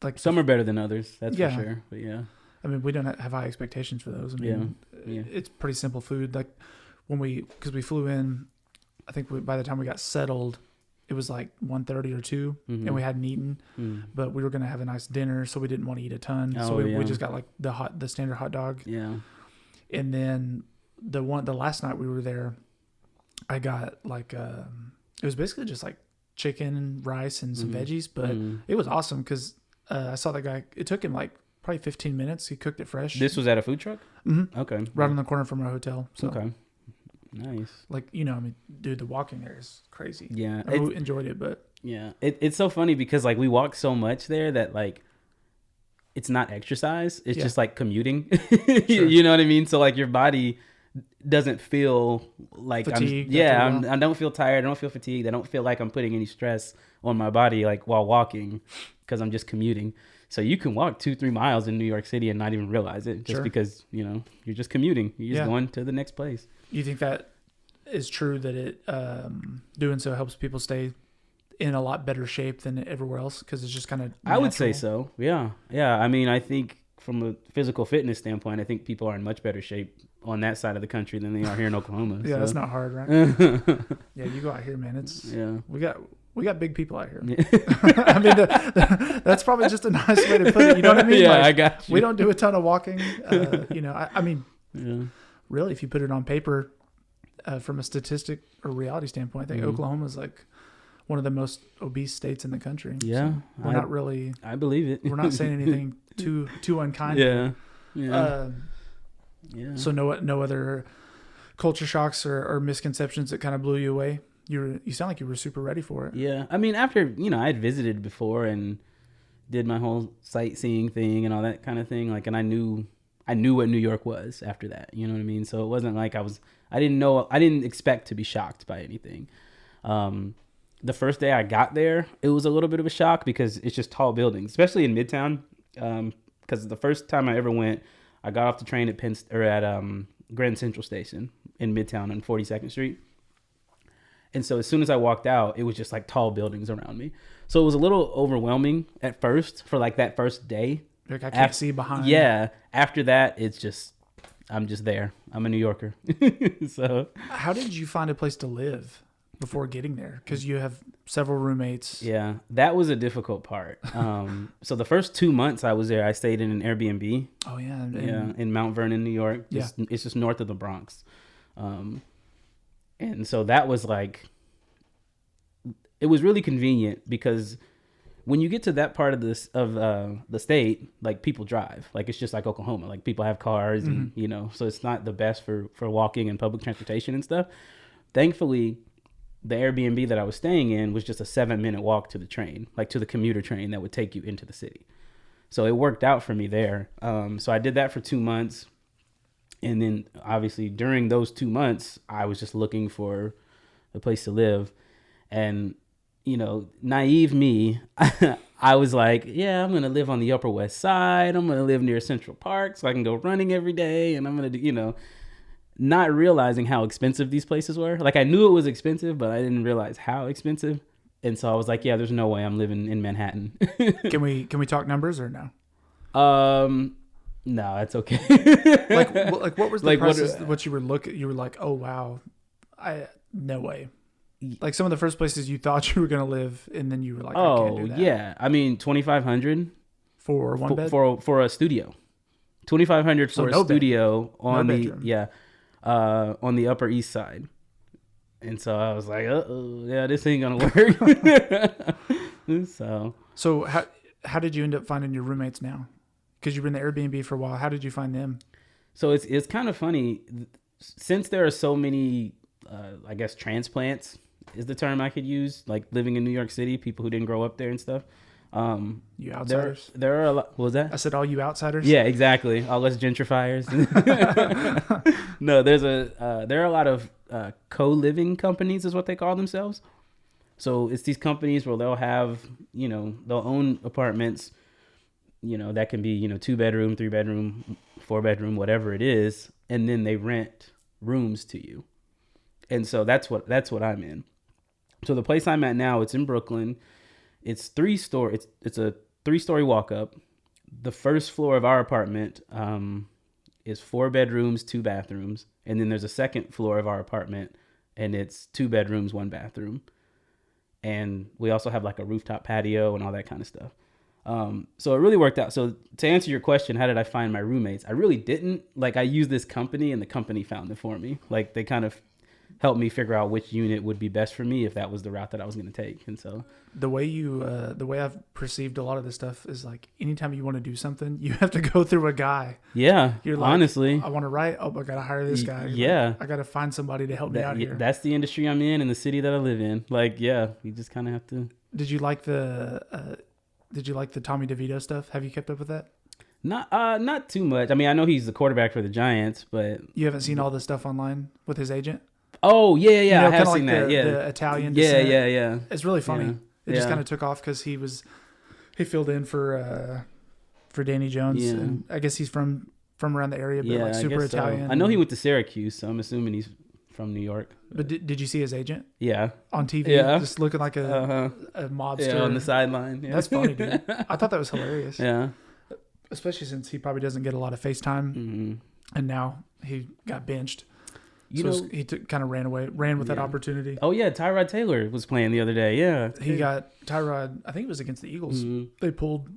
like some are better than others. That's for sure. But yeah. I mean, we don't have high expectations for those. I mean, it's pretty simple food. Like because we flew in, I think by the time we got settled, it was like 1:30 or 2, and we hadn't eaten, but we were going to have a nice dinner, so we didn't want to eat a ton. So we just got like the standard hot dog. Yeah. And then the last night we were there, I got like, it was basically just like chicken and rice and some veggies, but it was awesome because I saw that guy, it took him like probably 15 minutes. He cooked it fresh. This was at a food truck? Mm-hmm. Okay. Right on the corner from our hotel. So. Okay. Nice. Like, I mean, dude, the walking there is crazy. Yeah. I enjoyed it, but. Yeah. It's so funny because like we walk so much there that like it's not exercise. It's just like commuting. Sure. You know what I mean? So like your body doesn't feel like fatigued. I don't feel tired. I don't feel fatigued. I don't feel like I'm putting any stress on my body like while walking because I'm just commuting. So you can walk 2-3 miles in New York City and not even realize it just because, you're just commuting. You're just going to the next place. You think that is true, that it doing so helps people stay in a lot better shape than everywhere else because it's just kind of I would say so. Yeah. I mean, I think from a physical fitness standpoint, I think people are in much better shape on that side of the country than they are here in Oklahoma. Yeah, that's not hard, right? Yeah, you go out here, man. We got big people out here. Yeah. I mean, that's probably just a nice way to put it. You know what I mean? Yeah, I got you. We don't do a ton of walking. I mean, really, if you put it on paper, from a statistic or reality standpoint, I think Oklahoma is like one of the most obese states in the country. Yeah, so we're not really. I believe it. We're not saying anything too unkind. Yeah. So no other culture shocks or misconceptions that kind of blew you away. You sound like you were super ready for it. Yeah, I mean, after I had visited before and did my whole sightseeing thing and all that kind of thing. Like, and I knew what New York was after that. You know what I mean? So it wasn't like I didn't expect to be shocked by anything. The first day I got there, it was a little bit of a shock because it's just tall buildings, especially in Midtown. Because the first time I ever went, I got off the train at Grand Central Station in Midtown on 42nd Street. And so as soon as I walked out, it was just like tall buildings around me. So it was a little overwhelming at first for like that first day. Like I can't see behind. Yeah. After that, it's just I'm just there. I'm a New Yorker. So How did you find a place to live before getting there? Because you have several roommates. yeah, that was a difficult part. So the first 2 months I was there, I stayed in an Airbnb. Oh yeah, In Mount Vernon, New York. It's just north of the Bronx. And so that was like, it was really convenient because when you get to that part of the state, like people drive, like it's just like Oklahoma, like people have cars and, so it's not the best for walking and public transportation and stuff. Thankfully, the Airbnb that I was staying in was just a 7-minute walk to the train, like to the commuter train that would take you into the city. So it worked out for me there. So I did that for 2 months. And then obviously during those 2 months, I was just looking for a place to live. And, naive me, I was like, yeah, I'm going to live on the Upper West Side. I'm going to live near Central Park so I can go running every day. And I'm going to do, not realizing how expensive these places were. Like I knew it was expensive, but I didn't realize how expensive. And so I was like, yeah, there's no way I'm living in Manhattan. Can we talk numbers or no? No, that's okay. like what was the prices? What you were you were like, oh wow, no way. Like some of the first places you thought you were gonna live, and then you were like, I can't do that. Yeah, I mean $2,500 for one bed for a studio, $2,500 for a studio on on the Upper East Side. And so I was like, yeah, this ain't gonna work. So how did you end up finding your roommates now? Because you've been in the Airbnb for a while. How did you find them? So it's kind of funny, since there are so many, I guess transplants is the term I could use, like living in New York City, people who didn't grow up there and stuff. You outsiders. There are a lot. What was that? I said all you outsiders. Yeah, exactly. All us gentrifiers. No, there are a lot of co-living companies is what they call themselves. So it's these companies where they'll have, they'll own apartments, that can be, 2-bedroom, 3-bedroom, 4-bedroom, whatever it is. And then they rent rooms to you. And so that's what I'm in. So the place I'm at now, it's in Brooklyn. It's 3-story. It's a 3-story walk up. The first floor of our apartment is 4 bedrooms, 2 bathrooms. And then there's a second floor of our apartment and it's 2 bedrooms, 1 bathroom. And we also have like a rooftop patio and all that kind of stuff. So it really worked out. So to answer your question, how did I find my roommates? I really didn't. Like I used this company and the company found it for me. Like they kind of helped me figure out which unit would be best for me if that was the route that I was going to take. And so the way I've perceived a lot of this stuff is like anytime you want to do something, you have to go through a guy. Yeah. You're like, honestly, I want to write. Oh, I got to hire this guy. Yeah. Like, I got to find somebody to help me out here. That's the industry I'm in and the city that I live in. Like, yeah, you just kind of have to. Did you like the Tommy DeVito stuff? Have you kept up with that? Not too much. I mean, I know he's the quarterback for the Giants, but you haven't seen all the stuff online with his agent? Oh, yeah. I have seen that. Yeah. The Italian descent. Yeah. It's really funny. Yeah. It just kind of took off because he filled in for Danny Jones. Yeah. And I guess he's from around the area, but like super Italian. So. I know he went to Syracuse, so I'm assuming he's from New York. But did you see his agent? Yeah. On TV? Yeah. Just looking like a mobster. Yeah, on the sideline. Yeah. That's funny, dude. I thought that was hilarious. Yeah. Especially since he probably doesn't get a lot of FaceTime. Mm-hmm. And now he got benched. He kind of ran with that opportunity. Oh yeah, Tyrod Taylor was playing the other day. Yeah, he got Tyrod. I think it was against the Eagles. Mm-hmm. They pulled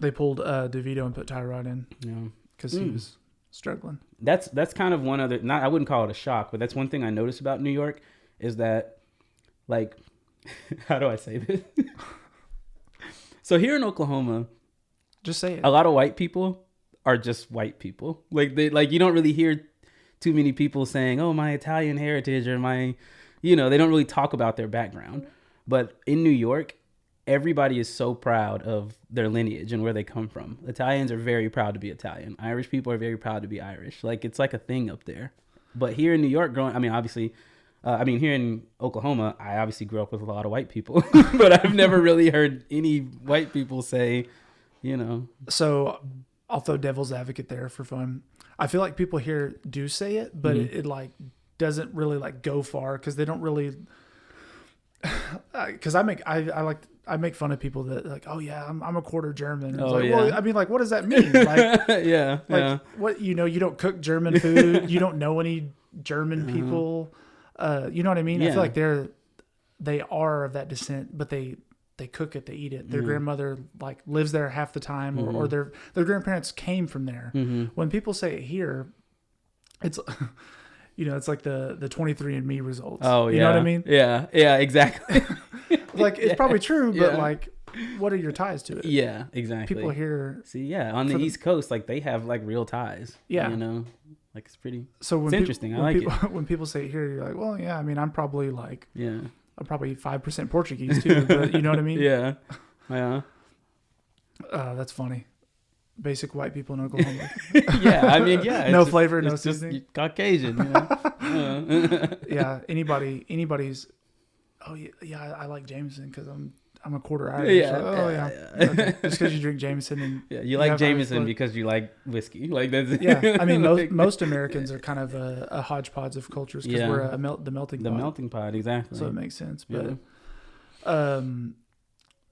DeVito and put Tyrod in. Yeah, because he was struggling. That's kind of one other. I wouldn't call it a shock, but that's one thing I noticed about New York is that, like, how do I say this? So here in Oklahoma, just say it. A lot of white people are just white people. Like you don't really hear too many people saying, oh, my Italian heritage or my, they don't really talk about their background. But in New York, everybody is so proud of their lineage and where they come from. Italians are very proud to be Italian. Irish people are very proud to be Irish. Like, it's like a thing up there. But here in New York, here in Oklahoma, I obviously grew up with a lot of white people, but I've never really heard any white people say, So I'll throw devil's advocate there for fun. I feel like people here do say it, but it like doesn't really like go far because they don't really. Because I I make fun of people that like, oh yeah, I'm a quarter German. And it's Oh, like, yeah. well, I mean, like, what does that mean? Like, Yeah. like Yeah. what, you don't cook German food. You don't know any German people. You know what I mean? I Yeah. feel like they are of that descent, but they cook it, they eat it. Their grandmother like lives there half the time, or their grandparents came from there. When people say it here, it's it's like the 23andMe results. Oh, yeah. You know what I mean? Yeah. Yeah. Exactly. Like it's probably true, but Yeah. like, what are your ties to it? Yeah. Exactly. People here. See, yeah, on the East Coast, like they have like real ties. Yeah. Like it's pretty. So when It's interesting. I like it. When people say it here, you're like, well, yeah. I mean, I'm probably 5% Portuguese too, but you know what I mean? Yeah. Yeah. That's funny. Basic white people in Oklahoma. Yeah. I mean, yeah. No it's flavor, no it's just seasoning. Caucasian. Yeah. Anybody's. Oh yeah. I like Jameson because I'm a quarter Irish. Yeah. So, oh yeah. Okay. Just because you drink Jameson and Yeah, you like have Irish Jameson blood. because you like whiskey. Like that's Yeah, I mean like, most Americans are kind of a hodgepodge of cultures because Yeah. we're the melting the pot. melting pot, exactly. So it makes sense. Yeah. But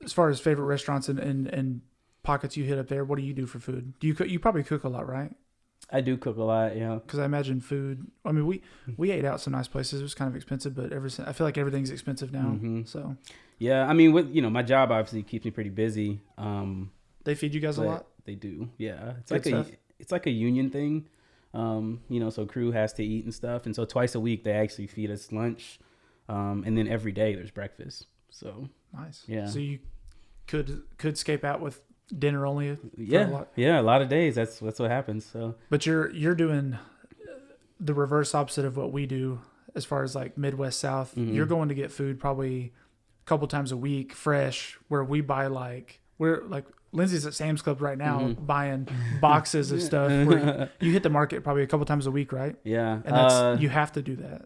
as far as favorite restaurants and pockets you hit up there, what do you do for food? Do you cook? You probably cook a lot, right? I do cook a lot. Yeah. Because I imagine food. I mean, we ate out some nice places. It was kind of expensive, but I feel like everything's expensive now. So Yeah, I mean, with my job obviously keeps me pretty busy. they feed you guys a but lot. They do. Yeah, Good it's like a union thing. So crew has to eat and stuff, and so twice a week they actually feed us lunch, and then every day there's breakfast. So Nice. Yeah. So you could escape out with dinner only. For yeah, A lot. yeah, a lot of days that's what happens. So But you're doing the reverse opposite of what we do as far as like Midwest South. You're going to get food probably a couple times a week fresh, where we buy we're like Lindsay's at Sam's Club right now buying boxes of stuff. Where you hit the market probably a couple times a week, right? yeah, And that's you have to do that.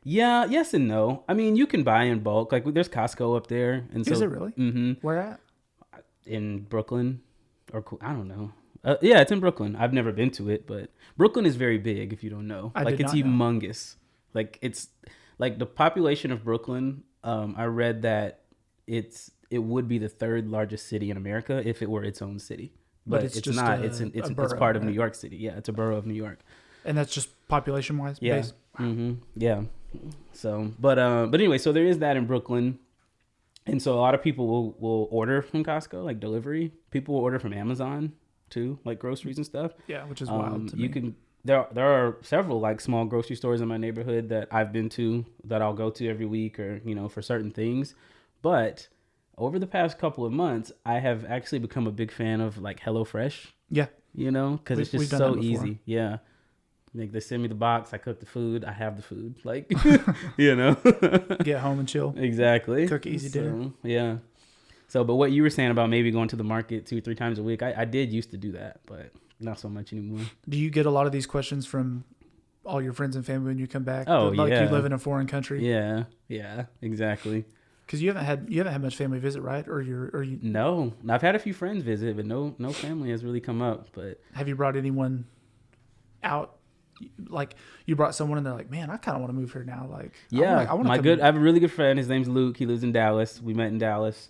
yeah, yes and no. I mean, you can buy in bulk. Like there's Costco up there, and so Is it really? Mm-hmm. Where at? In Brooklyn, or I don't know. Yeah, it's in Brooklyn. I've never been to it, but Brooklyn is very big. If you don't know, I like did it's not know. humongous. Like it's like the population of Brooklyn. I read that it would be the third largest city in America if it were its own city, But but it's it's just not. a It's borough, part of right? New York City. Yeah, it's a borough of New York. And that's just population wise. Yeah. Yeah. So, but anyway, so there is that in Brooklyn. And so a lot of people will order from Costco, like delivery. People will order from Amazon too, like groceries and stuff. Yeah, which is wild to me. There are several like small grocery stores in my neighborhood that I've been to that I'll go to every week or, for certain things. But over the past couple of months, I have actually become a big fan of like HelloFresh, Yeah. because it's We've just done so that before. easy. Yeah. Like they send me the box, I cook the food, I have the food. Like, Get home and chill. Exactly. Cook easy dinner. Yeah. So, but what you were saying about maybe going to the market 2-3 times a week, I did used to do that, but not so much anymore. Do you get a lot of these questions from all your friends and family when you come back? Oh, Like yeah. you live in a foreign country? Yeah. Yeah. Exactly. Because you haven't had much family visit, right? Or you No, I've had a few friends visit, but no family has really come up. But have you brought anyone out? Like you brought someone and they're like, man, I kind of want to move here now. Like, yeah, I wanna come I have a really good friend. His name's Luke. He lives in Dallas. We met in Dallas.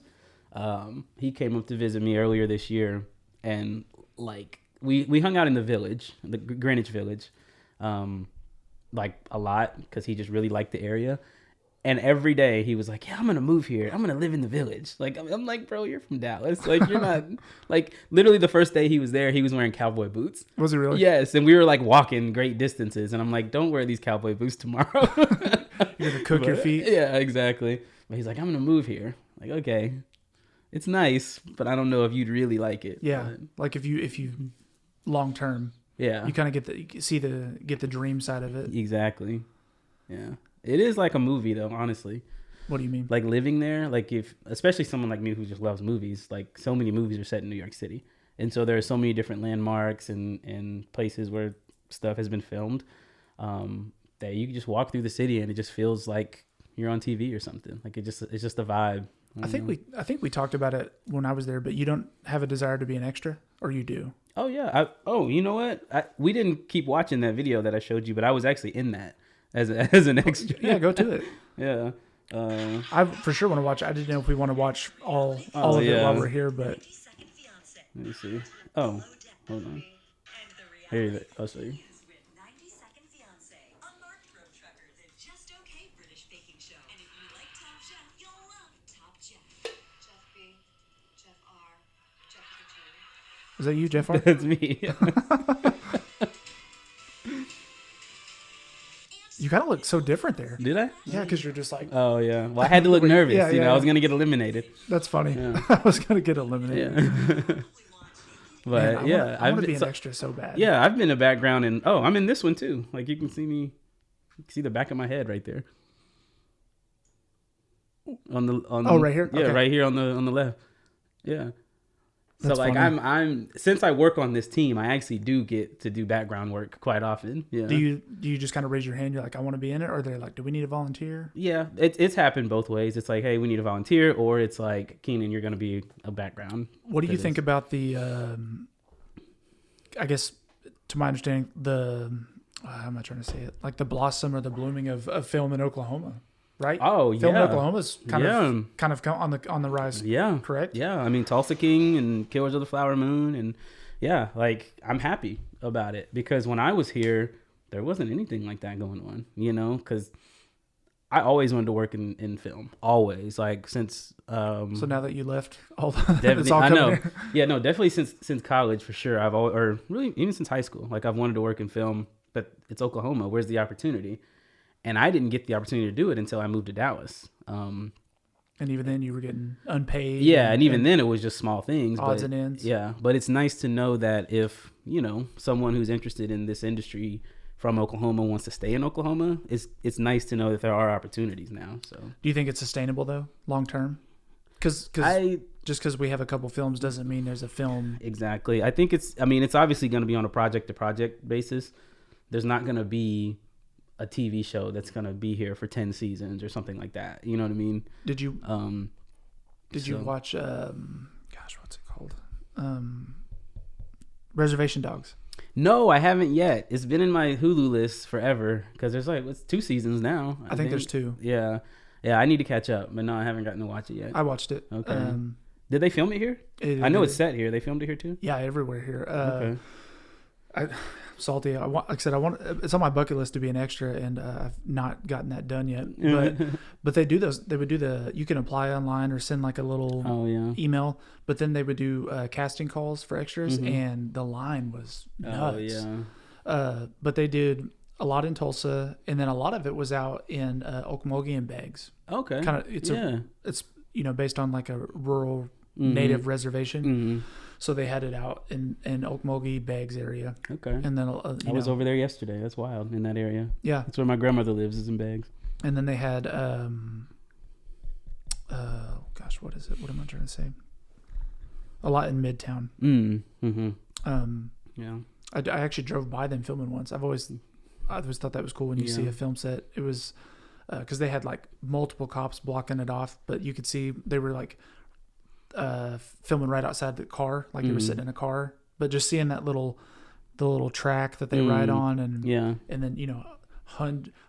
He came up to visit me earlier this year, and like we hung out in the village, the Greenwich Village, like a lot because he just really liked the area. And every day he was like, yeah, I'm going to move here. I'm going to live in the village. Like, I'm like, bro, you're from Dallas. Like, you're not like literally the first day he was there, he was wearing cowboy boots. Was it really? Yes. And we were like walking great distances. And I'm like, don't wear these cowboy boots tomorrow. You're going to cook your feet? Yeah, exactly. But he's like, I'm going to move here. Like, okay, it's nice, but I don't know if you'd really like it. Yeah. But, Like if you long term, yeah, you kind of get the dream side of it. exactly. Yeah. It is like a movie though, honestly. What do you mean? Like living there, like if especially someone like me who just loves movies, like so many movies are set in New York City. And so there are so many different landmarks and places where stuff has been filmed, that you can just walk through the city and it just feels like you're on TV or something. Like it's just a vibe. I think we talked about it when I was there, but you don't have a desire to be an extra, or you do? Oh yeah. You know what? We didn't keep watching that video that I showed you, but I was actually in that as an extra. Yeah, go to it. Yeah. I for sure want to watch. I didn't know if we want to watch all Oh, of it yeah. while we're here, but 90-second fiance. Let me see. Oh, hold on. And the Here, reality I'll show you. is with 90-second fiance, a Markthrow trucker, the just okay British baking show. And if you like Top Chef, you'll love Top Chef. Chef B, Chef R, Jessica Chu. is that you, Jeff? R? That's me. You kind of look so different there. Did I? Yeah, because you're just like, Oh, yeah. Well, I had to look nervous. Yeah, you know, yeah. I was going to get eliminated. that's funny. Yeah. I was gonna get eliminated. Yeah. But Man, yeah, I want to been- be an so- extra so bad. Yeah, I've been a background in. Oh, I'm in this one too. Like you can see me, you can see the back of my head right there. On the Oh, right here? Yeah, Okay. right here on the left. Yeah. So That's like funny. I'm since I work on this team, I actually do get to do background work quite often. Yeah. Do you just kind of raise your hand? You're like, I want to be in it, or they're like, do we need a volunteer? Yeah, it's happened both ways. It's like, hey, we need a volunteer, or it's like, Keenan, you're gonna be a background. What do for you this. think about the? I guess, to my understanding, the how am I trying to say it? Like the blossom or the blooming of film in Oklahoma, right? Oh, film yeah. in Oklahoma's kind Yeah. of on the rise. Yeah. Correct? Yeah. I mean, Tulsa King and Killers of the Flower Moon. And yeah, like I'm happy about it because when I was here, there wasn't anything like that going on, you know, because I always wanted to work in film. Always. Like since. So now that you left, all it's Definitely, all I coming know. here. Yeah, no, definitely since college for sure. I've always, or really even since high school, like I've wanted to work in film, but it's Oklahoma. Where's the opportunity? And I didn't get the opportunity to do it until I moved to Dallas. And even then, you were getting unpaid. Yeah, and even then, it was just small things. odds but, and ends. Yeah, but it's nice to know that if you know someone who's interested in this industry from Oklahoma wants to stay in Oklahoma, it's nice to know that there are opportunities now. So Do you think it's sustainable though, long term? Because just because we have a couple films doesn't mean there's a film. Exactly. I think it's obviously going to be on a project to project basis. There's not going to be a TV show that's going to be here for 10 seasons or something like that. You know what I mean? Did you you so- watch? Gosh, what's it called? Reservation Dogs. No, I haven't yet. It's been in my Hulu list forever because there's like, what's 2 seasons now? I think there's 2. Yeah. Yeah, I need to catch up, but no, I haven't gotten to watch it yet. I watched it. Okay. Did they film it here? I know it's set here. They filmed it here too? Yeah, everywhere here. Okay. Salty. Like I said, it's on my bucket list to be an extra, and I've not gotten that done yet. But they do those. They would do you can apply online or send like a little Oh, yeah. email. But then they would do casting calls for extras, and the line was nuts. Oh, yeah. But they did a lot in Tulsa, and then a lot of it was out in Okmulgee Bags. Okay. Kind of, it's based on like a rural Mm-hmm. native reservation. So they had it out in Okmulgee Bags area. Okay. And then I was over there yesterday. That's wild in that area. Yeah. That's where my grandmother lives, is in Bags. And then they had gosh, what is it? What am I trying to say? A lot in Midtown. Yeah. I actually drove by them filming once. I always thought that was cool when you see Yeah. a film set. It was because they had like multiple cops blocking it off, but you could see they were like filming right outside the car, like they were sitting in a car. But just seeing the little track that they ride on, and Yeah. and then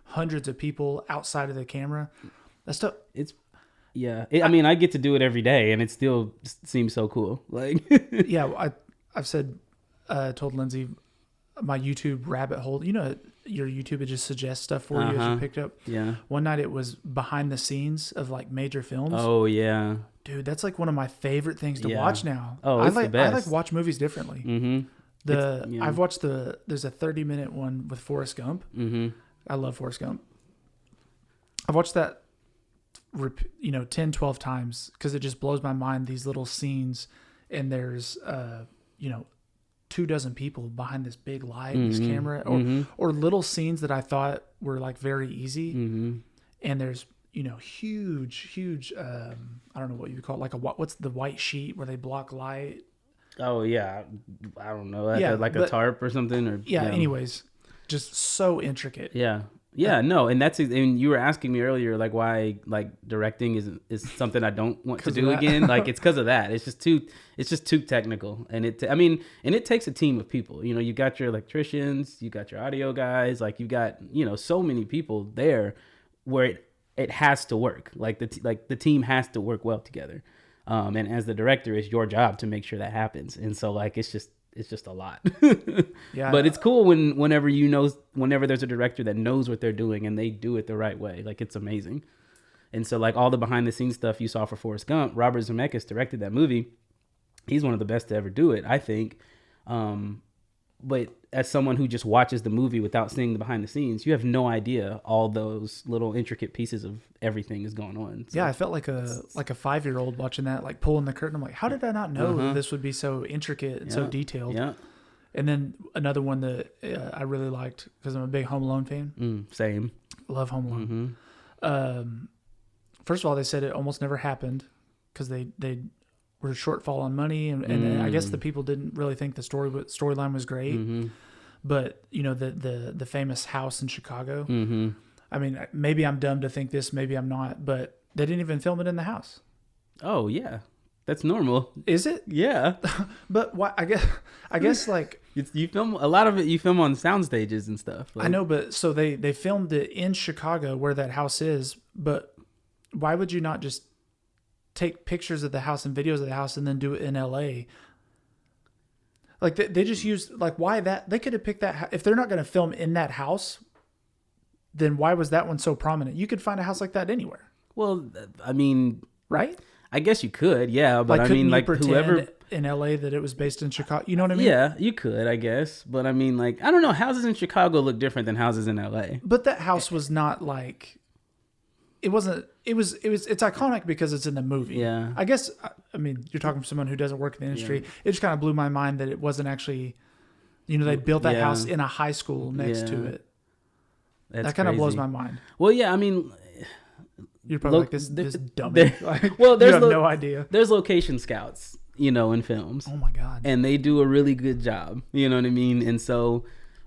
hundreds of people outside of the camera. That stuff. Yeah. I mean, I get to do it every day, and it still seems so cool. Like, Yeah, I've said, told Lindsay, my YouTube rabbit hole. You know, your YouTube, it just suggests stuff for you as you picked up. yeah. One night it was behind the scenes of like major films. Oh, yeah. Dude, that's like one of my favorite things to Yeah. watch now. Oh, I it's the like best. watch movies differently. Mm-hmm. I've watched there's a 30-minute one with Forrest Gump. I love Forrest Gump. I've watched that 10, 12 times because it just blows my mind, these little scenes, and there's 24 people behind this big light, this camera, or little scenes that I thought were like very easy, and there's huge I don't know what you would call it, like what's the white sheet where they block light. Oh, yeah. I don't know. Like but- a tarp or something? Or Yeah. Anyways, just so intricate. Yeah. Yeah, no, and and you were asking me earlier, like why like directing is something I don't want to do again. Like it's because of that. It's just too technical, and it takes a team of people. You know, you got your electricians, you got your audio guys, like you got so many people there, where it has to work. Like the team has to work well together. And as the director, it's your job to make sure that happens. And so like it's just a lot. Yeah. But it's cool whenever there's a director that knows what they're doing and they do it the right way. Like it's amazing. And so like all the behind the scenes stuff you saw for Forrest Gump, Robert Zemeckis directed that movie. He's one of the best to ever do it, I think. But as someone who just watches the movie without seeing the behind the scenes, you have no idea all those little intricate pieces of everything is going on. So, yeah, I felt like a 5-year-old watching that, like pulling the curtain. I'm like, how did I not know that this would be so intricate and so detailed? Yeah. And then another one that I really liked, because I'm a big Home Alone fan. Same. Love Home Alone. First of all, they said it almost never happened because they were a shortfall on money, and I guess the people didn't really think the storyline was great. But you know, the famous house in Chicago. I mean, maybe I'm dumb to think this, maybe I'm not, but they didn't even film it in the house. Oh yeah, that's normal. Is it? Yeah. But why? I guess like You film a lot of it. You film on sound stages and stuff. Like, I know, but so they filmed it in Chicago where that house is. But why would you not just take pictures of the house and videos of the house and then do it in LA? Like they just used, like, why that? They could have picked that. If they're not going to film in that house, then why was that one so prominent? You could find a house like that anywhere. Well, I mean, right? I guess you could, yeah. But Like, I mean, like pretend whoever in LA that it was based in Chicago. You know what I mean? Yeah, you could, I guess. But I mean, like, I don't know. Houses in Chicago look different than houses in LA. But that house was not like. It wasn't. It's iconic because it's in the movie. Yeah. I guess. I mean, you're talking to someone who doesn't work in the industry. It just kind of blew my mind that it wasn't actually. You know, they built that house in a high school next to it. That kind of blows my mind. Well, yeah, I mean, you're probably like this dummy. Like, well, you have no idea. There's location scouts, you know, in films. Oh my god! And they do a really good job. You know what I mean? And so,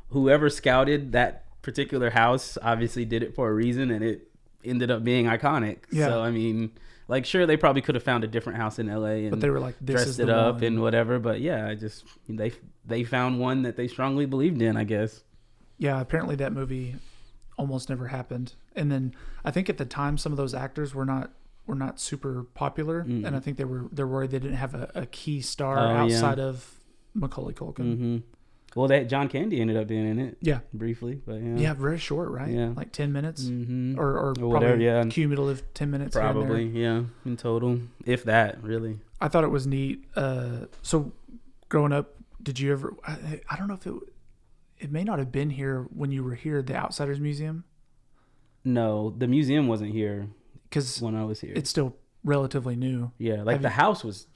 whoever scouted that particular house obviously did it for a reason, and it ended up being iconic. Yeah. So I mean, like, sure, they probably could have found a different house in LA and but they were like, this dressed is it the up one. and whatever. But yeah, they found one that they strongly believed in, I guess. Yeah, apparently that movie almost never happened. And then I think at the time some of those actors were not super popular, and I think they're worried they didn't have a key star outside of Macaulay Culkin. Well, that John Candy ended up being in it. Yeah, briefly, but yeah. Yeah, very short, right? Yeah, like 10 minutes, or probably whatever. Yeah, cumulative 10 minutes. Probably, yeah, in total, if that, really. I thought it was neat. So, growing up, did you ever? I don't know if it may not have been here when you were here at the Outsiders Museum. No, the museum wasn't here because when I was here. It's still relatively new. Yeah, like the house was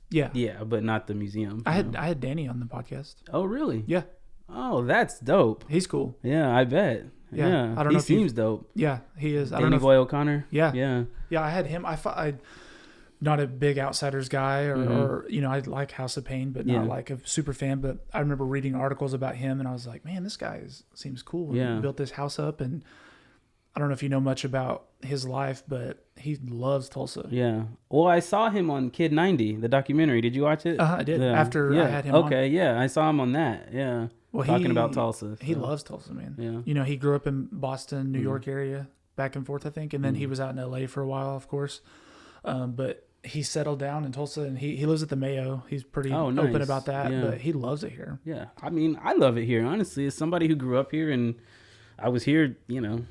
yeah, but not the museum. I had Danny on the podcast. Oh, really? Yeah. Oh, that's dope. He's cool. Yeah, I bet. Yeah, I don't know. He seems dope. Yeah, he is. Danny Boy O'Connor. Yeah, yeah. I had him. I not a big Outsiders guy, or you know, I like House of Pain, but not like a super fan. But I remember reading articles about him, and I was like, man, this guy seems cool. Yeah, he built this house up, and I don't know if you know much about his life, but he loves Tulsa. Yeah. Well, I saw him on Kid 90, the documentary. Did you watch it? I did. Yeah. After I had him on. Okay, yeah. I saw him on that. Yeah. Well, talking about Tulsa. He loves Tulsa, man. Yeah. You know, he grew up in Boston, New York area, back and forth, I think. And then he was out in LA for a while, of course. But he settled down in Tulsa, and he lives at the Mayo. He's pretty open about that, but he loves it here. Yeah. I mean, I love it here, honestly. As somebody who grew up here, and I was here, you know,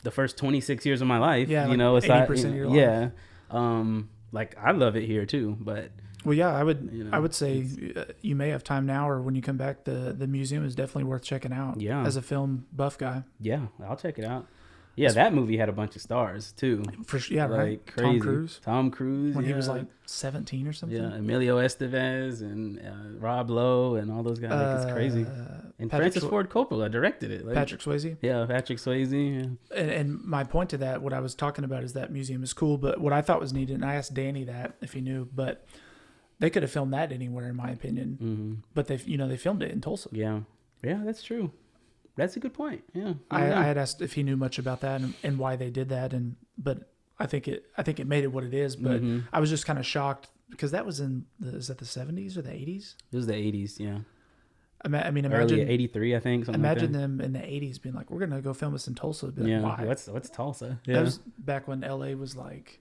the first 26 years of my life. Yeah, you like know, 80% of your life. Yeah. Like, I love it here, too, but... Well, yeah, I would say you may have time now, or when you come back, the museum is definitely worth checking out. Yeah. As a film buff guy. Yeah, I'll check it out. Yeah, that movie had a bunch of stars too. For sure, yeah, like, right. Crazy. Tom Cruise when he was like 17 or something. Yeah, Emilio Estevez and Rob Lowe and all those guys. Like, it's crazy. And Francis Ford Coppola directed it. Like, Patrick Swayze. Yeah, Patrick Swayze. Yeah. And my point to that, what I was talking about, is that museum is cool. But what I thought was neat, and I asked Danny that if he knew, but they could have filmed that anywhere, in my opinion. Mm-hmm. But they filmed it in Tulsa. Yeah, yeah, that's true. That's a good point. Yeah, I had asked if he knew much about that and why they did that, but I think it made it what it is. But I was just kind of shocked because that was is that the 70s or the 80s? It was the 80s. Yeah. I mean, early imagine '83, I think. Something imagine like them in the '80s being like, "We're gonna go film this in Tulsa." Be that. like, Yeah. why? What's Tulsa? That was back when LA was like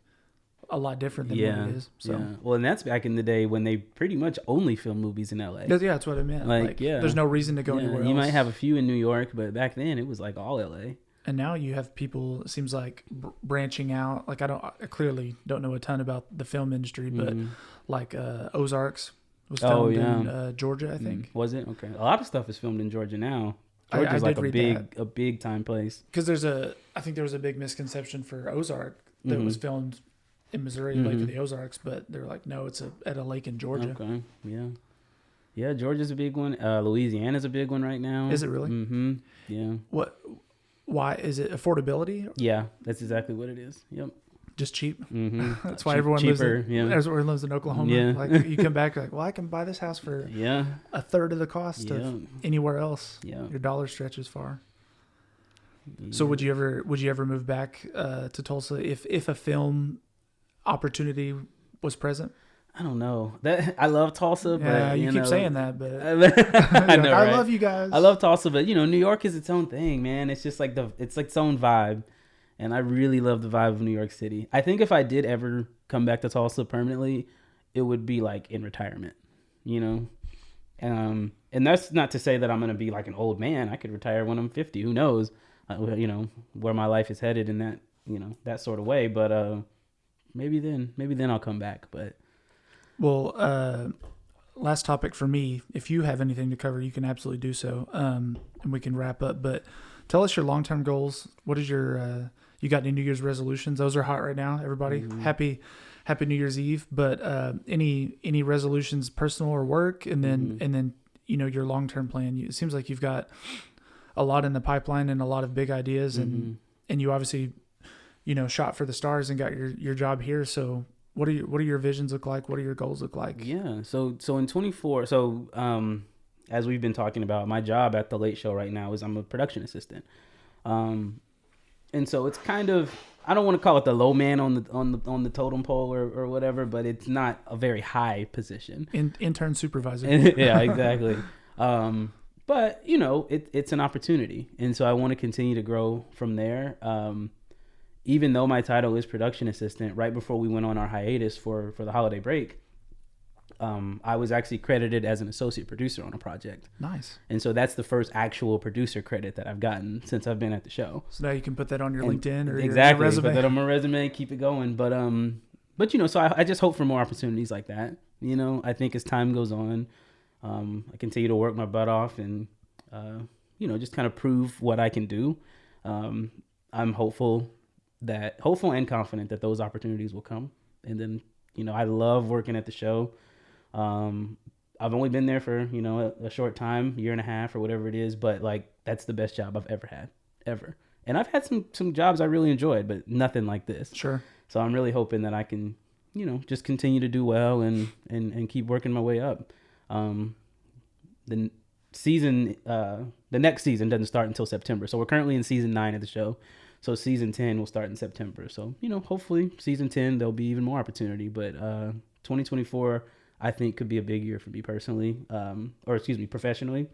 a lot different than what it is. So Yeah. Well, and that's back in the day when they pretty much only filmed movies in LA. yeah, that's what I meant. Like, yeah. there's no reason to go Yeah, anywhere you else. might have a few in New York, but back then it was like all LA. And now you have people, it seems like, branching out. Like, I clearly don't know a ton about the film industry, but like Ozarks was filmed in Georgia, I think. Was it? Okay. A lot of stuff is filmed in Georgia now. I Georgia's like did read a big time place. Because I think there was a big misconception for Ozark that was filmed in Missouri, Lake of the Ozarks, but they're like, no, it's at a lake in Georgia. Okay. Yeah. Yeah, Georgia's a big one. Louisiana's a big one right now. Is it really? Mm-hmm. Yeah. Why is it affordability? Yeah, that's exactly what it is. Yep. Just cheap. Mm-hmm. That's why everyone cheaper, everyone lives in Oklahoma. Yeah. Like you come back, like, well, I can buy this house for a third of the cost of anywhere else. Yeah. Your dollar stretches far. Yeah. So would you ever move back to Tulsa if a film opportunity was present? I don't know. That I love Tulsa, but you keep saying that, but I know, I right? love you guys. I love Tulsa, but New York is its own thing, man. It's just like it's like its own vibe, and I really love the vibe of New York City. I think if I did ever come back to Tulsa permanently, it would be like in retirement, and that's not to say that I'm gonna be like an old man. I could retire when I'm 50. Who knows? Where my life is headed in that that sort of way. But maybe then I'll come back. But well, last topic for me. If you have anything to cover, you can absolutely do so, and we can wrap up. But tell us your long-term goals. What is your you got any New Year's resolutions? Those are hot right now. Everybody, happy New Year's Eve. But any resolutions, personal or work, and then your long-term plan. It seems like you've got a lot in the pipeline and a lot of big ideas, and you obviously shot for the stars and got your job here. So what are your visions look like? What do your goals look like? Yeah. So in 24, as we've been talking about, my job at the Late Show right now is I'm a production assistant. And so it's kind of, I don't want to call it the low man on the totem pole or whatever, but it's not a very high position. Intern supervisor. Yeah, exactly. But it's an opportunity. And so I want to continue to grow from there. Even though my title is production assistant, right before we went on our hiatus for the holiday break, I was actually credited as an associate producer on a project. Nice. And so that's the first actual producer credit that I've gotten since I've been at the show. So now you can put that on your LinkedIn or your resume. Put that on my resume, keep it going. But so I just hope for more opportunities like that. I think as time goes on, I continue to work my butt off and just kind of prove what I can do. I'm hopeful and confident that those opportunities will come. And then, I love working at the show. I've only been there for, a short time, year and a half or whatever it is, but like, that's the best job I've ever had, ever. And I've had some jobs I really enjoyed, but nothing like this. Sure. So I'm really hoping that I can, just continue to do well and keep working my way up. The next season doesn't start until September. So we're currently in season 9 of the show. So season 10 will start in September. So, hopefully season 10, there'll be even more opportunity. But 2024, I think could be a big year for me personally, professionally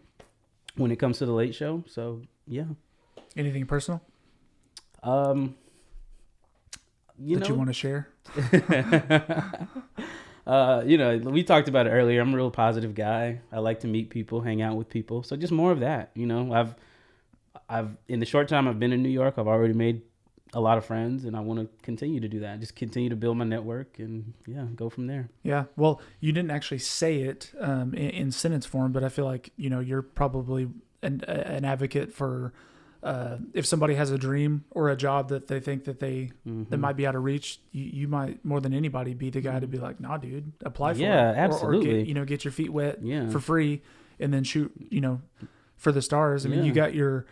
when it comes to the Late Show. So, yeah. Anything personal? You want to share? We talked about it earlier. I'm a real positive guy. I like to meet people, hang out with people. So just more of that, I've in the short time I've been in New York, I've already made a lot of friends, and I want to continue to do that. Just continue to build my network and go from there. Yeah. Well, you didn't actually say it in sentence form, but I feel like, you're probably an advocate for if somebody has a dream or a job that they think that that might be out of reach, you might more than anybody be the guy to be like, nah, dude, apply for it. Yeah, absolutely. Or get your feet wet for free and then shoot, for the stars. I mean, you got your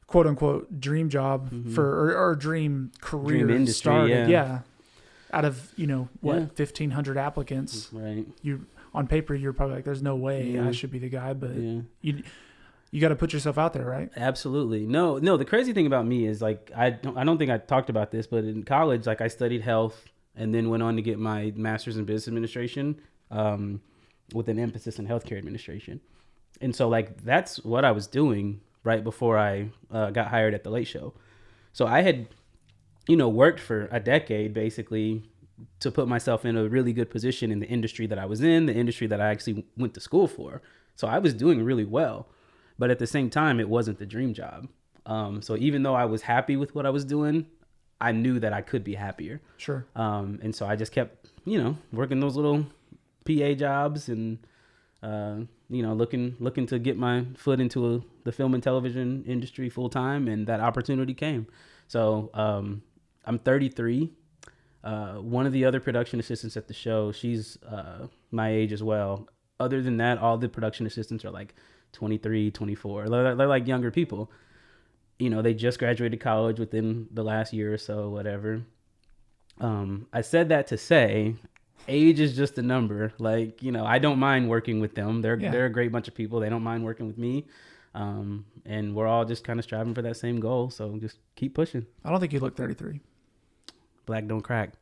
quote unquote dream job or dream career dream industry, started. Yeah. Out of, 1,500 applicants, right? You on paper, you're probably like, there's no way I should be the guy, but you got to put yourself out there, right? Absolutely. No. The crazy thing about me is like, I don't think I talked about this, but in college, like I studied health and then went on to get my master's in business administration, with an emphasis in healthcare administration. And so like that's what I was doing right before I got hired at the Late Show. So I had, worked for a decade basically to put myself in a really good position in the industry that I was in, the industry that I actually went to school for. So I was doing really well, but at the same time, it wasn't the dream job. So even though I was happy with what I was doing, I knew that I could be happier. Sure. And so I just kept, working those little PA jobs and, looking to get my foot into the film and television industry full time. And that opportunity came. So I'm 33. One of the other production assistants at the show, she's my age as well. Other than that, all the production assistants are like 23, 24. They're like younger people. They just graduated college within the last year or so, whatever. I said that to say age is just a number. Like, I don't mind working with them. They're a great bunch of people. They don't mind working with me. And we're all just kind of striving for that same goal. So just keep pushing. I don't think you look 33. Black don't crack.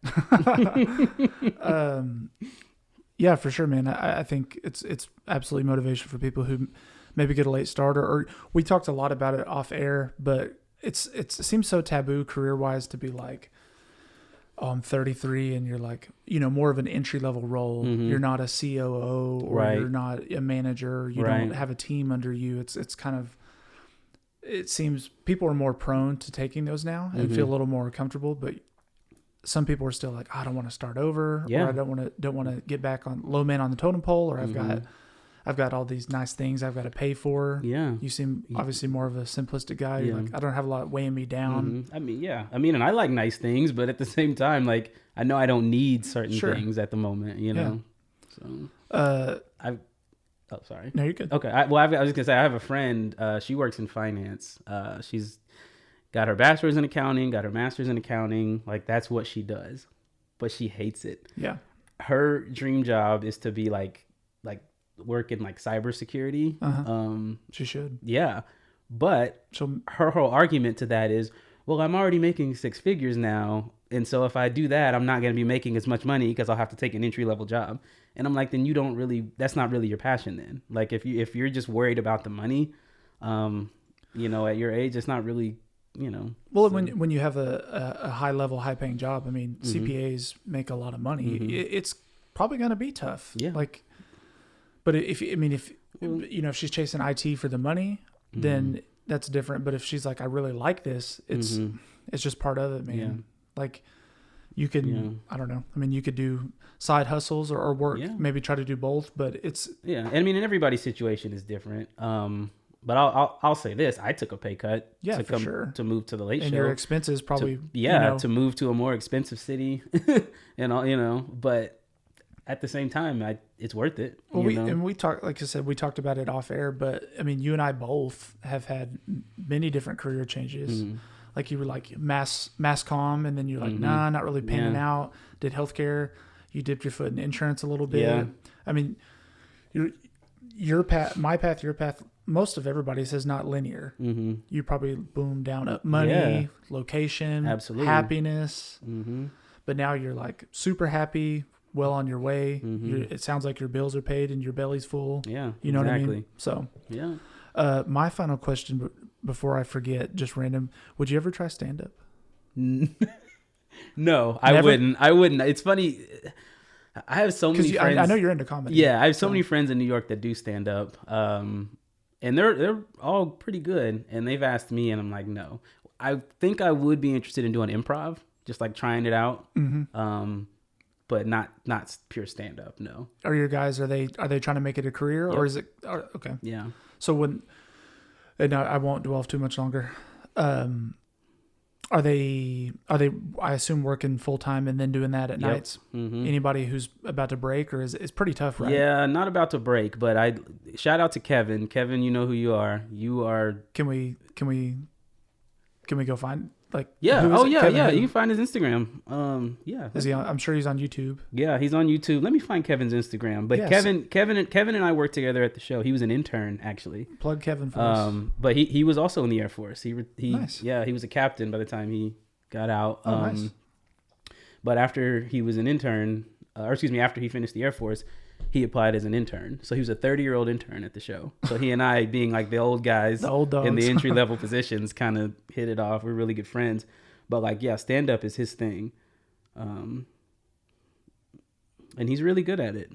Yeah, for sure, man. I think it's absolutely motivation for people who maybe get a late starter. Or we talked a lot about it off air, but it seems so taboo career wise to be like, oh, I'm 33 and you're like, more of an entry level role. Mm-hmm. You're not a COO or Right. you're not a manager. You Right. don't have a team under you. It's kind of, it seems people are more prone to taking those now and Mm-hmm. feel a little more comfortable, but some people are still like, I don't want to start over, Yeah. or I don't want to get back on low man on the totem pole, or Mm-hmm. I've got all these nice things I've got to pay for. Yeah. You seem obviously more of a simplistic guy. You're Yeah. like, I don't have a lot weighing me down. Mhm. I mean, yeah. I mean, and I like nice things, but at the same time, like, I know I don't need certain Sure. things at the moment, So, oh, sorry. No, you're good. Okay. I was just gonna say, I have a friend. She works in finance. She's got her bachelor's in accounting, got her master's in accounting. Like, that's what she does, but she hates it. Yeah. Her dream job is to be like work in like cybersecurity. She should. Yeah. But So her whole argument to that is, well, I'm already making 6 figures now. And so if I do that, I'm not going to be making as much money because I'll have to take an entry level job. And I'm like, then that's not really your passion then. Like if you're just worried about the money, at your age, it's not really, well, so- when you have a high level, high paying job, I mean, Mm-hmm. CPAs make a lot of money. It's probably going to be tough. Yeah. Like, but if she's chasing IT for the money, Mm-hmm. then that's different. But if she's like, I really like this, it's just part of it, man. Yeah. Like you can, I don't know. I mean, you could do side hustles or work, Yeah. maybe try to do both, but it's, yeah. And I mean, and everybody's situation is different. But I'll say this: I took a pay cut Yeah, to for sure. to move to the Late and Show. your expenses probably, to move to a more expensive city, and all, but at the same time, it's worth it. Well, we talked, like I said, we talked about it off air, but I mean, you and I both have had many different career changes. Mm-hmm. Like you were like mass comm, and then you're like, nah, not really panning Yeah. out. Did healthcare. You dipped your foot in insurance a little bit. Yeah. I mean, your path, my path, your path. Most of everybody's is not linear. Mm-hmm. You probably boom down up money, Yeah. location, Absolutely. happiness. Mm-hmm. But now you're like super happy, well on your way. Mm-hmm. It sounds like your bills are paid and your belly's full. Yeah, You know what I exactly. mean? So, Yeah. my final question before I forget, just random, would you ever try stand up? No, I Never? wouldn't. I wouldn't. It's funny. I have so many Because friends. I know you're into comedy. Yeah, I have so many friends in New York that do stand up, and they're all pretty good. And they've asked me, and I'm like, no. I think I would be interested in doing improv, just like trying it out, but not pure stand up. No. Are your guys, are they trying to make it a career or Yep. is it, okay. Yeah. So and I won't dwell too much longer. Are they, I assume, working full time and then doing that at Yep. nights? Mm-hmm. Anybody who's about to break, or it's pretty tough, right? Yeah, not about to break, but I shout out to Kevin. Kevin, you know who you are. You are. Can we go find Yeah. who is Oh it? yeah, Kevin yeah. who? You can find his Instagram. Yeah. Is he on, I'm sure he's on YouTube. Yeah, he's on YouTube. Let me find Kevin's Instagram. But Yes. Kevin and I worked together at the show. He was an intern actually. Plug Kevin for us. But he was also in the Air Force. He Nice. Yeah, he was a captain by the time he got out. Oh, nice. But after he was an intern, after he finished the Air Force, he applied as an intern. So he was a 30-year-old intern at the show. So he and I, being like the old guys The old dogs. in the entry level positions, kind of hit it off. We're really good friends. But like, yeah, stand up is his thing. And he's really good at it.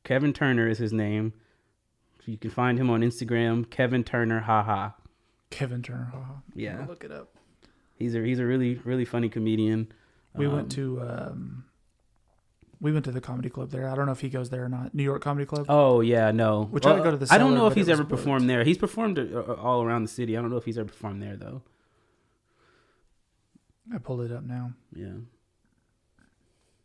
Kevin Turner is his name. You can find him on Instagram, Kevin Turner, haha. Kevin Turner. Oh, Yeah. look it up. He's a really, really funny comedian. We went to the comedy club there. I don't know if he goes there or not. New York Comedy Club. Oh yeah, no. We tried to go to the I don't Cellar, know if but he's it was ever booked. performed there. He's performed all around the city. I don't know if he's ever performed there though. I pulled it up now. Yeah.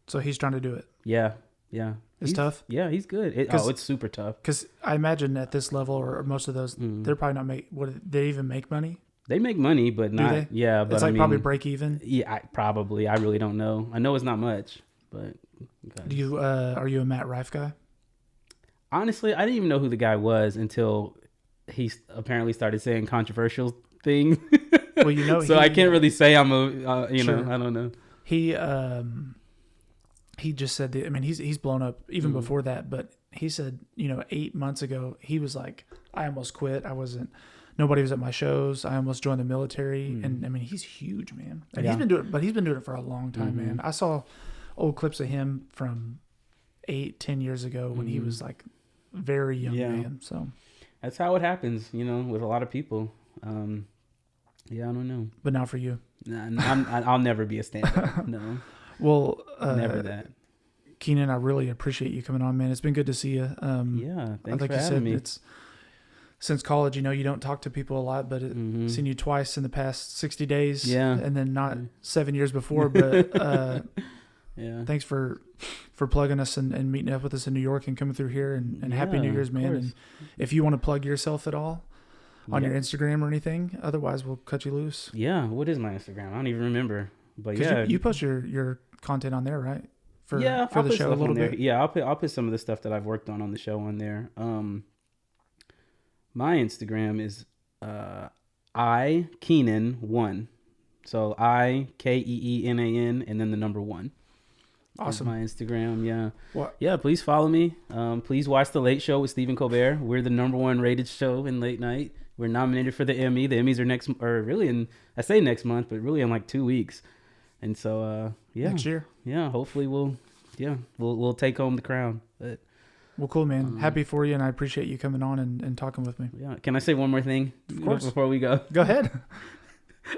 So he's trying to do it. Yeah. It's He's tough? Yeah, he's good. It's super tough. Because I imagine at this level, or most of those, Mm. they're probably not they even make money? They make money, but not. they? Yeah, but It's I like mean, probably break even. Yeah, probably. I really don't know. I know it's not much, but. Do you are you a Matt Rife guy? Honestly, I didn't even know who the guy was until he apparently started saying controversial things. Well, you know, so I can't really say I'm a. Sure. I don't know. He just said that, I mean, he's blown up even Mm. before that, but he said, 8 months ago, he was like, I almost quit. Nobody was at my shows. I almost joined the military. And I mean, he's huge, man. And Yeah. he's been doing it for a long time, man. I saw old clips of him from 8-10 years ago when he was like very young man. So that's how it happens, with a lot of people. Yeah, I don't know. but now for you. I'll never be a stand-up. No, Well, never that. Keenan, I really appreciate you coming on, man. It's been good to see you. Yeah, thanks like for you having said, me. it's since college, you don't talk to people a lot, but seen you twice in the past 60 days. Yeah. And then not 7 years before, but Yeah. thanks for plugging us and meeting up with us in New York and coming through here and Happy New Yeah, Year's, of man. course. And if you want to plug yourself at all on Yeah. your Instagram or anything, otherwise we'll cut you loose. Yeah, what is my Instagram? I don't even remember. But 'Cause yeah, you post your content on there, right? For I'll the put show a stuff little on there. bit. Yeah, I'll put some of the stuff that I've worked on the show on there. My Instagram is I Keenan1. So IKEENAN and then the number 1. Awesome. My Instagram, yeah. What? Yeah, please follow me. Please watch The Late Show with Stephen Colbert. We're the number 1 rated show in late night. We're nominated for the Emmy. The Emmys are I say next month, but really in like 2 weeks. And so, yeah. Next year. Yeah, hopefully we'll take home the crown. But Well, cool, man. Happy for you, and I appreciate you coming on and talking with me. yeah, can I say one more thing? Of course. Before we go? Go ahead.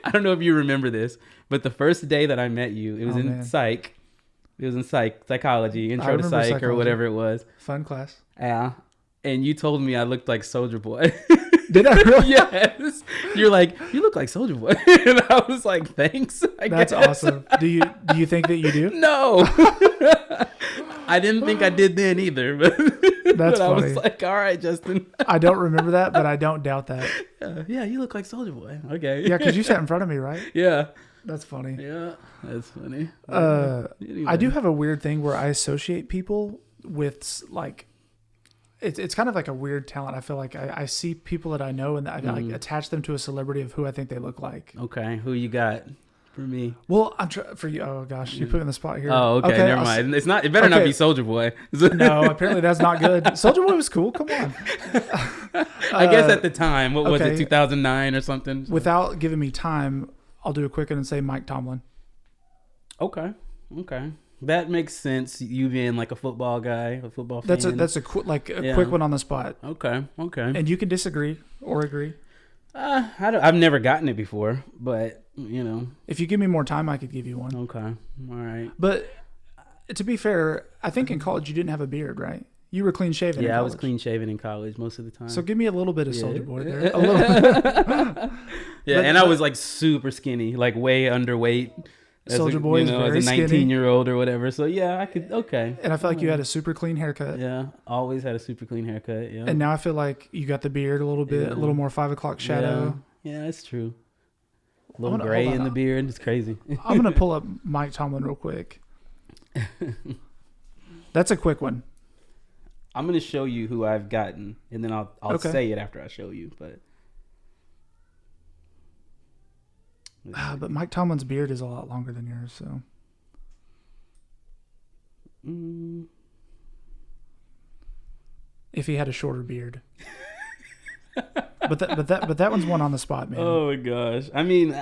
I don't know if you remember this, but the first day that I met you, it was in man. psych. It was in psychology, intro to remember psych psychology. or whatever it was. Fun class. Yeah. And you told me I looked like Soulja Boy. Did I really? Yes. You're like, you look like Soulja Boy. And I was like, thanks. That's awesome. Do you think that you do? No. I didn't think I did then either. But, That's but I was funny. like, all right, Justin. I don't remember that, but I don't doubt that. Yeah, you look like Soulja Boy. Okay. Yeah, because you sat in front of me, right? Yeah. That's funny. Yeah. That's funny. I do have a weird thing where I associate people with like, it's kind of like a weird talent. I feel like I see people that I know and I like attach them to a celebrity of who I think they look like. Okay. Who you got for me? Well, I'm for you. Oh gosh, you put me in the spot here. Oh, okay. Never mind. It better not okay. be Soulja Boy. No, apparently that's not good. Soulja Boy was cool. Come on. I guess at the time, what was okay. it, 2009 or something? Without giving me time, I'll do a quick one and say Mike Tomlin. Okay. That makes sense. You being like a football guy, a football fan. That's a quick one on the spot. Okay. And you can disagree or agree. I've never gotten it before, but If you give me more time, I could give you one. Okay. All right. But to be fair, I think in college you didn't have a beard, right? You were clean shaven. Yeah, in I was college. clean shaven in college most of the time. So give me a little bit of Soulja Boy there. A little bit. Yeah, and I was like super skinny, like way underweight. Soulja Boy is very as a skinny. 19-year-old or whatever. So yeah, I could. Okay. And I feel like you had a super clean haircut. Yeah, always had a super clean haircut. Yeah. And now I feel like you got the beard a little bit, a little more 5 o'clock shadow. Yeah, that's true. A little gonna- gray hold on. in the beard. It's crazy. I'm going to pull up Mike Tomlin real quick. That's a quick one. I'm gonna show you who I've gotten, and then I'll Okay. say it after I show you. But But Mike Tomlin's beard is a lot longer than yours, so. if he had a shorter beard. but that one's one on the spot, man. Oh my gosh. I mean,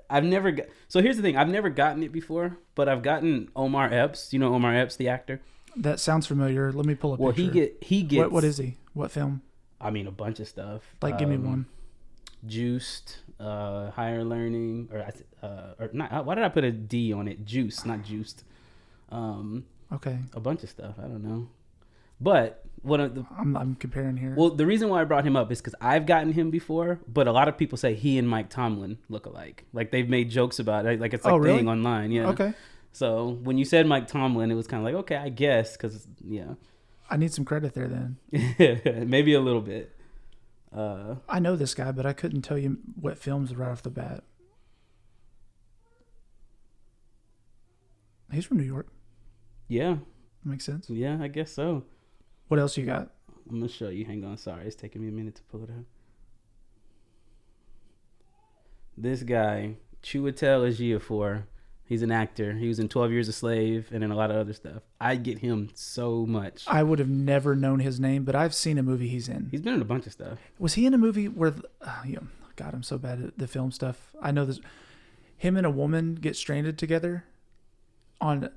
I've never got. So here's the thing. I've never gotten it before, but I've gotten Omar Epps. You know Omar Epps, the actor. That sounds familiar. Let me pull a picture. Well, he gets. What is he? What film? I mean, a bunch of stuff. Like, give me one. Juiced, Higher Learning, or not. Why did I put a D on it? Juice, not Juiced. Okay. A bunch of stuff. I don't know. But I'm comparing here. Well, the reason why I brought him up is because I've gotten him before, but a lot of people say he and Mike Tomlin look alike. Like they've made jokes about it. Like it's like really? thing online. Yeah. Okay. So when you said Mike Tomlin, it was kind of like, okay, I guess, because yeah. I need some credit there then. Maybe a little bit. I know this guy, but I couldn't tell you what films right off the bat. He's from New York. Yeah. Makes sense. Yeah, I guess so. What else you got? I'm going to show you. Hang on. Sorry. It's taking me a minute to pull it up. This guy, Chiwetel Ejiofor, he's an actor. He was in 12 Years a Slave and in a lot of other stuff. I get him so much. I would have never known his name, but I've seen a movie he's in. He's been in a bunch of stuff. Was he in a movie where... God, I'm so bad at the film stuff. I know this. Him and a woman get stranded together on...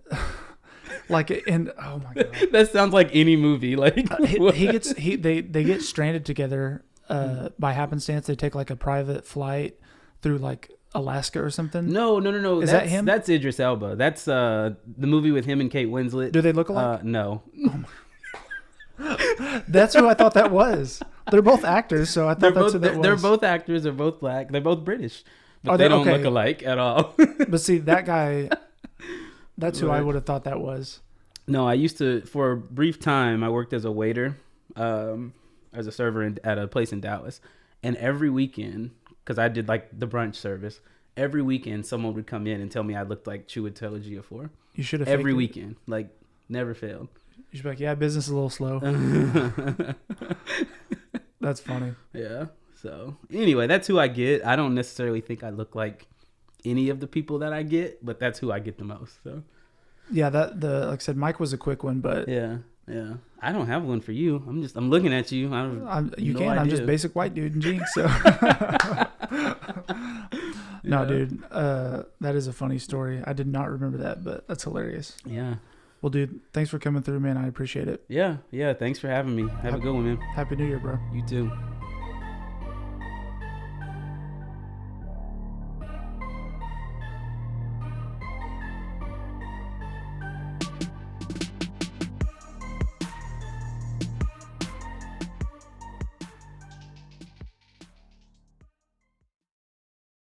Like in oh my god, that sounds like any movie. Like they get stranded together by happenstance. They take like a private flight through like Alaska or something. No. Is that him? That's Idris Elba. That's the movie with him and Kate Winslet. Do they look alike? No. That's who I thought that was. They're both actors, so I thought that's who that was. They're both actors. They're both black. They're both British, but they don't look alike at all. But see, that guy. That's who I would have thought that was. No, I used to, for a brief time, I worked as a waiter, as a server at a place in Dallas. And every weekend, because I did like the brunch service, every weekend someone would come in and tell me I looked like Chiwetel Ejiofor. You should have. Every weekend. Like, never failed. You should be like, yeah, business is a little slow. That's funny. Yeah. So, anyway, that's who I get. I don't necessarily think I look like any of the people that I get, but that's who I get the most. So yeah, like I said, Mike was a quick one, but yeah, I don't have one for you. I'm looking at you. I'm just basic white dude in jeans. So no, dude, that is a funny story. I did not remember that, but that's hilarious. Yeah. Well, dude, thanks for coming through, man. I appreciate it. Yeah. Thanks for having me. Have a good one, man. Happy New Year, bro. You too.